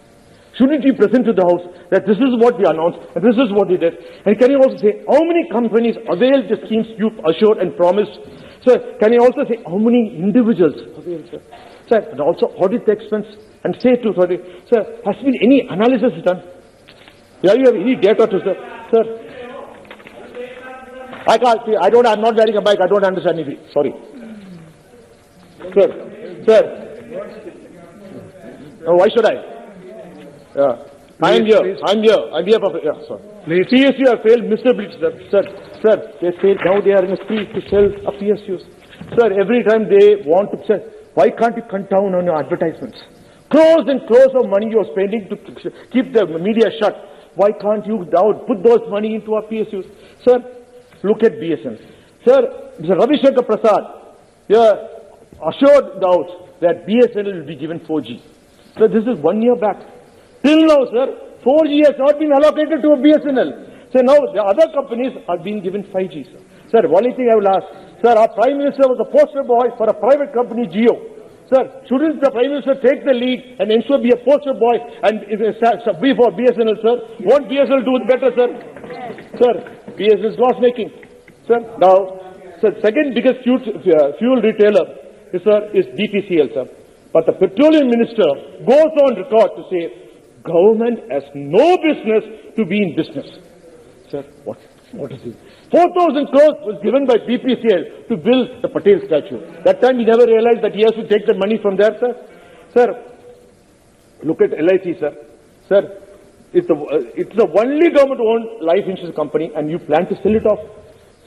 Shouldn't you present to the House that this is what we announced and this is what we did? And can you also say how many companies availed the schemes you assured and promised? Sir, can you also say how many individuals availed, sir? Sir, and also audit the expense and say to authority, sir, has been any analysis done? Yeah, you have any data to, sir? Sir, I can't see, I'm not wearing a mic, I don't understand anything, sorry. Sir, oh, why should I? Yeah. I'm here, yeah, sir. Please. PSU have failed miserably, sir. Sir, they say now they are in a speed to sell a PSUs. Sir, every time they want to sell, why can't you cut down on your advertisements? Crores and crores of money you're spending to keep the media shut. Why can't you now put those money into our PSUs? Sir, look at BSN. Sir, Mr. Ravi Shankar Prasad assured the House that BSNL will be given 4G. Sir, this is 1 year back. Till now, sir, 4G has not been allocated to a BSNL. So now the other companies are being given 5G, sir. Sir, only thing I will ask, sir, our Prime Minister was a poster boy for a private company, Jio. Sir, shouldn't the Prime Minister take the lead and ensure be a poster boy and be for BSNL, sir? Won't BSNL do it better, sir? Sir, BSNL is loss making. Sir, now, sir, second biggest fuel retailer is DPCL, sir. But the Petroleum Minister goes on record to say, government has no business to be in business. Sir, what is it? 4,000 crores was given by BPCL to build the Patel statue. That time he never realized that he has to take the money from there, sir. Sir, look at LIC, sir. Sir, it's the only government-owned life insurance company, and you plan to sell it off,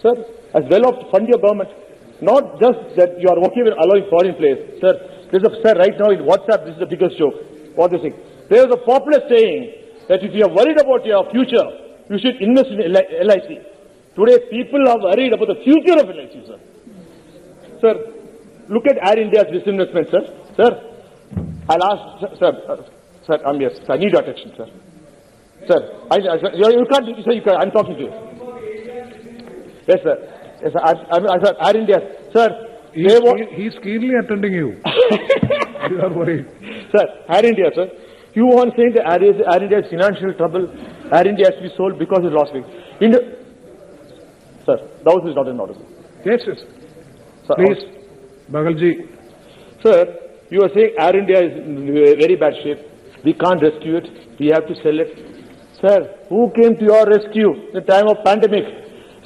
sir, as well off to fund your government. Not just that you are okay with allowing foreign players, sir. Sir, right now in WhatsApp, this is the biggest joke. What is it? There is a popular saying that if you are worried about your future, you should invest in LIC. Today, people are worried about the future of LIC, sir. Sir, look at Air India's disinvestment, sir. Sir, I'll ask, sir, I'm yes, I need your attention, sir. Sir, you can't, sir, you can't, I'm talking to you. Yes, sir. Yes, sir, Air India, sir. He's keenly attending you. You are worried. Sir, Air India, sir. You want saying that Air India is financial trouble, Air India has to be sold because it lost money. Sir, the House is not in order. Yes. Sir, please, Badalji. Sir, you are saying Air India is in very bad shape. We can't rescue it. We have to sell it. Sir, who came to your rescue in the time of pandemic?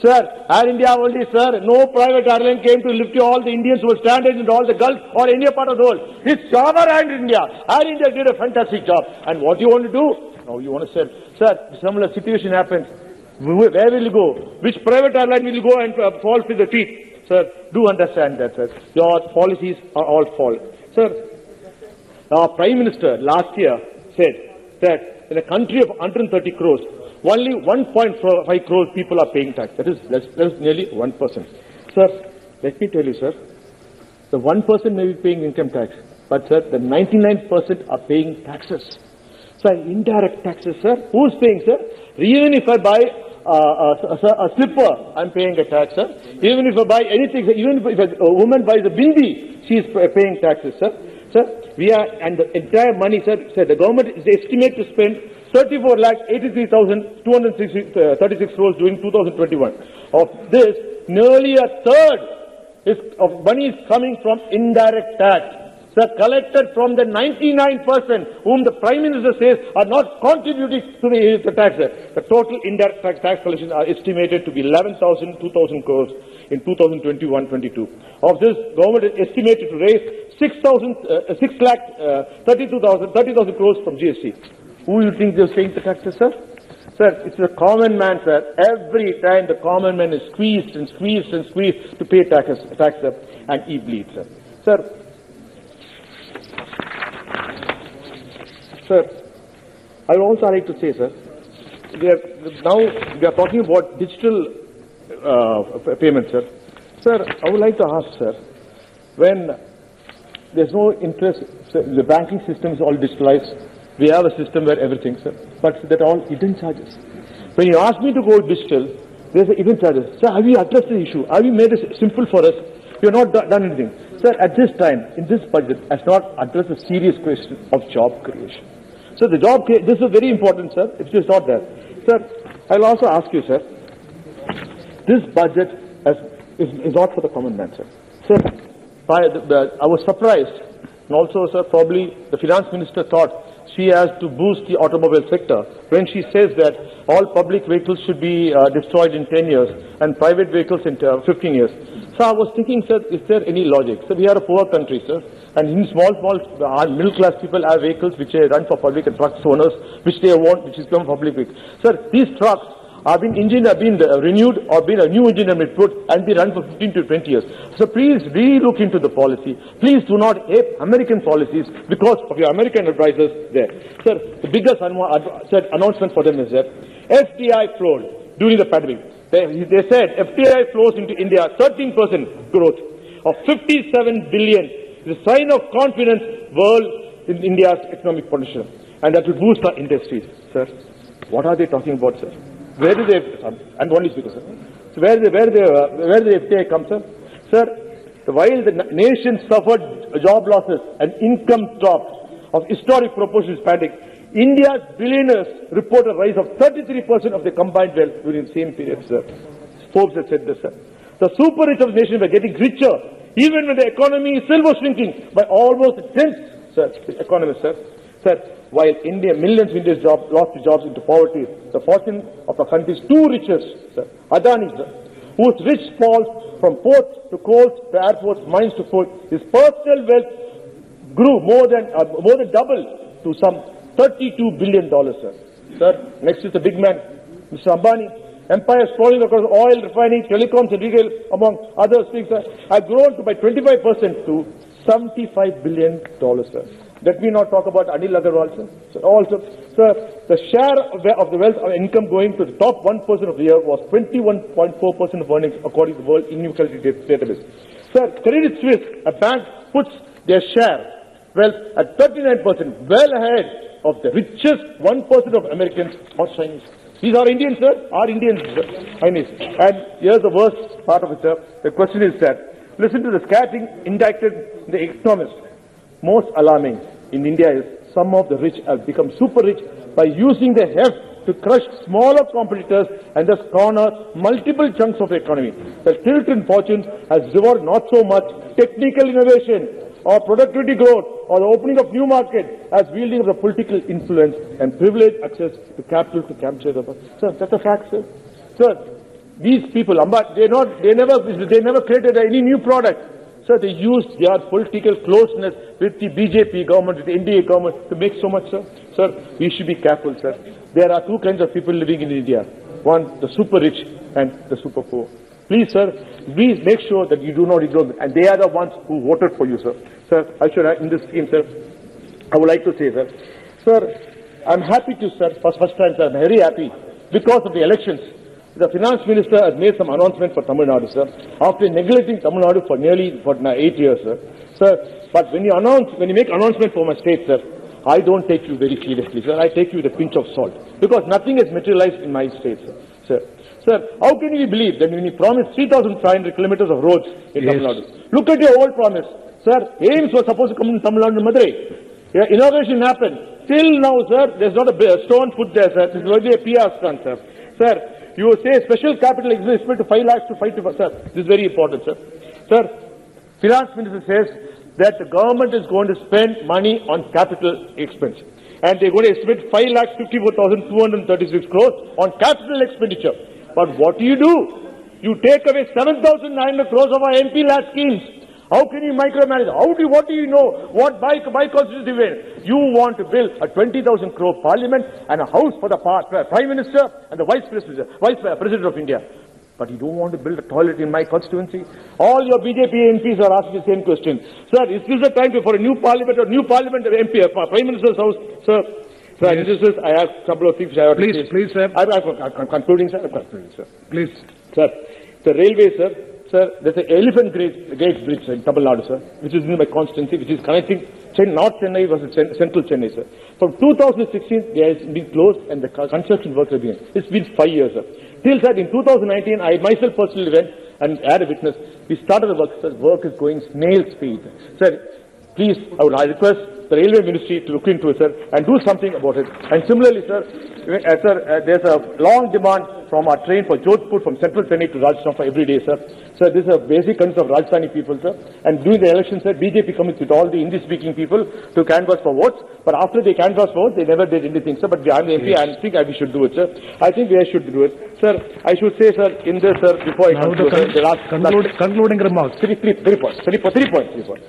Sir, Air India only, sir. No private airline came to lift all the Indians who were stranded in all the Gulf or any part of the world. It's our Air India. Air India did a fantastic job. And what do you want to do? Now you want to say, sir, similar situation happens. Where will you go? Which private airline will you go and fall with the feet? Sir, do understand that, sir. Your policies are all false. Sir, our Prime Minister last year said that in a country of 130 crores, only 1.5 crores people are paying tax. That is nearly 1%. Sir, let me tell you, sir, the 1% may be paying income tax, but sir, the 99% are paying taxes. Sir, indirect taxes, sir. Who's paying, sir? Even if I buy a slipper, I'm paying a tax, sir. Even if I buy anything, even if a woman buys a bindi, she is paying taxes, sir. Sir, and the entire money, sir, the government is estimated to spend 34,83,236 crores during 2021. Of this, nearly a third of money is coming from indirect tax. Sir, collected from the 99% whom the Prime Minister says are not contributing to the tax. The total indirect tax collections are estimated to be 2,000 crores in 2021-22. Of this, government is estimated to raise 30,000 crores from GST. Who do you think they're paying the taxes, sir? Sir, it's the common man, sir. Every time the common man is squeezed and squeezed and squeezed to pay taxes, and he bleeds, sir. Sir, I would also like to say, sir, now we are talking about digital payments, sir. Sir, I would like to ask, sir, when there's no interest, sir, the banking system is all digitalized. We have a system where everything, sir, but that all hidden charges. When you ask me to go digital, there's a hidden charges. Sir, have you addressed the issue? Have you made it simple for us? You have not done anything. Sir, at this time, in this budget, has not addressed the serious question of job creation. So the this is very important, sir. It is not there. Sir, I'll also ask you, sir, this budget is not for the common man, sir. Sir, I was surprised, and also, sir, probably the finance minister thought she has to boost the automobile sector when she says that all public vehicles should be destroyed in 10 years and private vehicles in 15 years. So I was thinking, sir, is there any logic? Sir, we are a poor country, sir, and in small middle-class people have vehicles which they run for public and trucks owners, which they want, which is become public vehicles. Sir, these trucks have been renewed or been a new engine has been put and be run for 15 to 20 years. So please re-look into the policy. Please do not ape American policies because of your American advisors there. Sir, the biggest announcement for them is that FDI flowed during the pandemic. They said FDI flows into India 13% growth of 57 billion. It's a sign of confidence world in India's economic potential, and that will boost our industries. Sir, what are they talking about, sir? Where do they, and one is because, sir. So where the FDI come, sir? Sir, while the nation suffered job losses and income drops of historic proportions pandemic, India's billionaires report a rise of 33% of the combined wealth during the same period, sir. Forbes has said this, sir. The super rich of the nation were getting richer, even when the economy still was shrinking by almost a tenth, sir, economists, sir. Sir, while millions of Indians lost their jobs into poverty, the fortune of the country's two richest, sir, Adani, sir, whose rich falls from ports to coals to airports, mines to food, his personal wealth grew more than double to some $32 billion, sir. Sir, next is the big man, Mr. Ambani. Empire sprawling across oil, refining, telecoms and retail, among other things, sir, have grown by 25% to $75 billion, sir. Let me not talk about Anil Agarwal, sir. Also, sir, the share of the wealth of income going to the top 1% of the year was 21.4% of earnings according to the World Inequality Database. Sir, Credit Suisse, a bank, puts their share wealth at 39%, well ahead of the richest 1% of Americans or Chinese. These are Indians, sir. Are Indians, Chinese. And here's the worst part of it, sir. The question is that, listen to the scattering indicted the economist. Most alarming in India is some of the rich have become super rich by using the heft to crush smaller competitors and thus corner multiple chunks of the economy. The tilt in fortunes has rewarded not so much technical innovation or productivity growth or the opening of new markets as wielding of the political influence and privileged access to capital to capture the... Sir, that's a fact, sir. Sir, these people, they never created any new product. Sir, they used their political closeness with the BJP government, with the NDA government to make so much, sir. Sir, we should be careful, sir. There are two kinds of people living in India. One, the super rich and the super poor. Please, sir, please make sure that you do not ignore them. And they are the ones who voted for you, sir. Sir, I should have, in this scheme, sir, I would like to say, sir, I'm happy to, sir, first time, sir, I'm very happy because of the elections. The finance minister has made some announcement for Tamil Nadu, sir, after neglecting Tamil Nadu for nearly 8 years, sir. Sir, but when you make announcement for my state, sir, I don't take you very seriously, sir. I take you with a pinch of salt because nothing has materialized in my state, sir. Sir, how can we believe that when you promised 3,500 kilometers of roads in Tamil Nadu? Look at your old promise, sir. AIMS was supposed to come in Tamil Nadu, Madurai. Yeah, inauguration happened. Till now, sir, there's not a stone put there, sir. This is only a PR stunt, sir. Sir, you say special capital investment to 5 lakhs to 5 to, sir. This is very important, sir. Sir, finance minister says that the government is going to spend money on capital expense. And they're going to spend 5,54,236 crores on capital expenditure. But what do? You take away 7,900 crores of our MP last schemes. How can you micromanage? What do you know? What by constitutive way? You want to build a 20,000 crore parliament and a house for the Prime Minister and the Vice President of India. But you don't want to build a toilet in my constituency? All your BJP MPs are asking the same question. Sir, is this the time for a new parliament MP, Prime Minister's house? Sir, yes. I have a couple of things I have to say. Please, sir. I'm concluding, sir. Please. Sir, the railway, sir. Sir, there's an elephant gate bridge in Tamil Nadu, sir, which is in my constituency, which is connecting North Chennai versus Central Chennai, sir. From 2016, they have been closed and the construction work has been. It's been 5 years, sir. Till, sir, in 2019, I myself personally went and had a witness. We started the work, sir. Work is going snail speed. Sir, please, I request the railway ministry to look into it, sir, and do something about it. And similarly, sir, there's a long demand from our train for Jodhpur from Central Chennai to Rajasthan for every day, sir. Sir, this is a basic concern of Rajasthani people, sir. And during the election, sir, BJP comes with all the Hindi-speaking people to canvass for votes. But after they canvass for votes, they never did anything, sir. But I'm the MP, I think we should do it, sir. I think we should do it. Sir, I should say, sir, in this, sir, before I conclude, concluding remarks. Three points.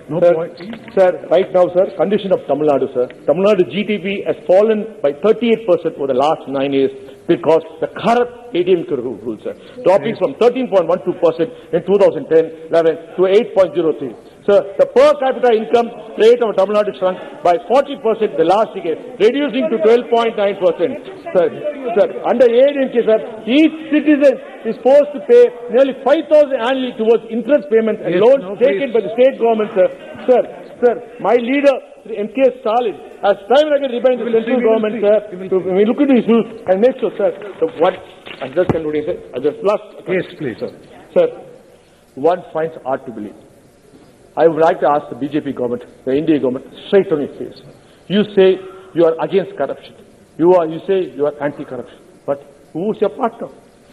No point. Sir, right now, sir, condition of Tamil Nadu, sir. Tamil Nadu GDP has fallen by 38% over the last 9 years because the current ADMK rules, sir. Dropping from 13.12% in 2010-11 to 8.03. Sir, the per capita income rate of Tamil Nadu shrunk by 40% the last decade, reducing to 12.9%. Sir, under ADMK, sir, each citizen is supposed to pay nearly 5,000 annually towards interest payments and loans taken by the state government, sir. Sir, my leader, M.K. Stalin, has time and again reminded the central government, sir, to look into issues and make sure, sir, I'm just concluding, sir. Yes, please, sir. Sir, one finds hard to believe. I would like to ask the BJP government, the India government, straight on your face. You say you are against corruption. You say you are anti-corruption. But who's your partner?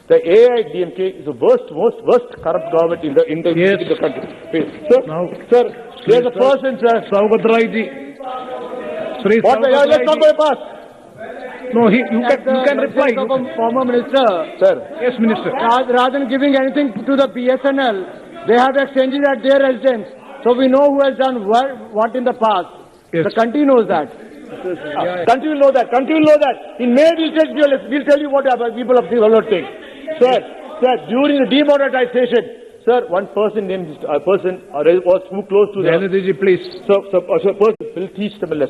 The AIDMK is the worst corrupt government in the country. Sir, there's a person, sir. Let's not go past. No, you can reply. Former minister. Sir. Yes, minister. Rather than giving anything to the BSNL, they have exchanges at their residence. So we know who has done what in the past. Yes. The country knows that. Country will know that. In May we'll tell you what people of the world think. Sir, during the demonetization, sir, one person named who close to the please. So person will teach them a lesson.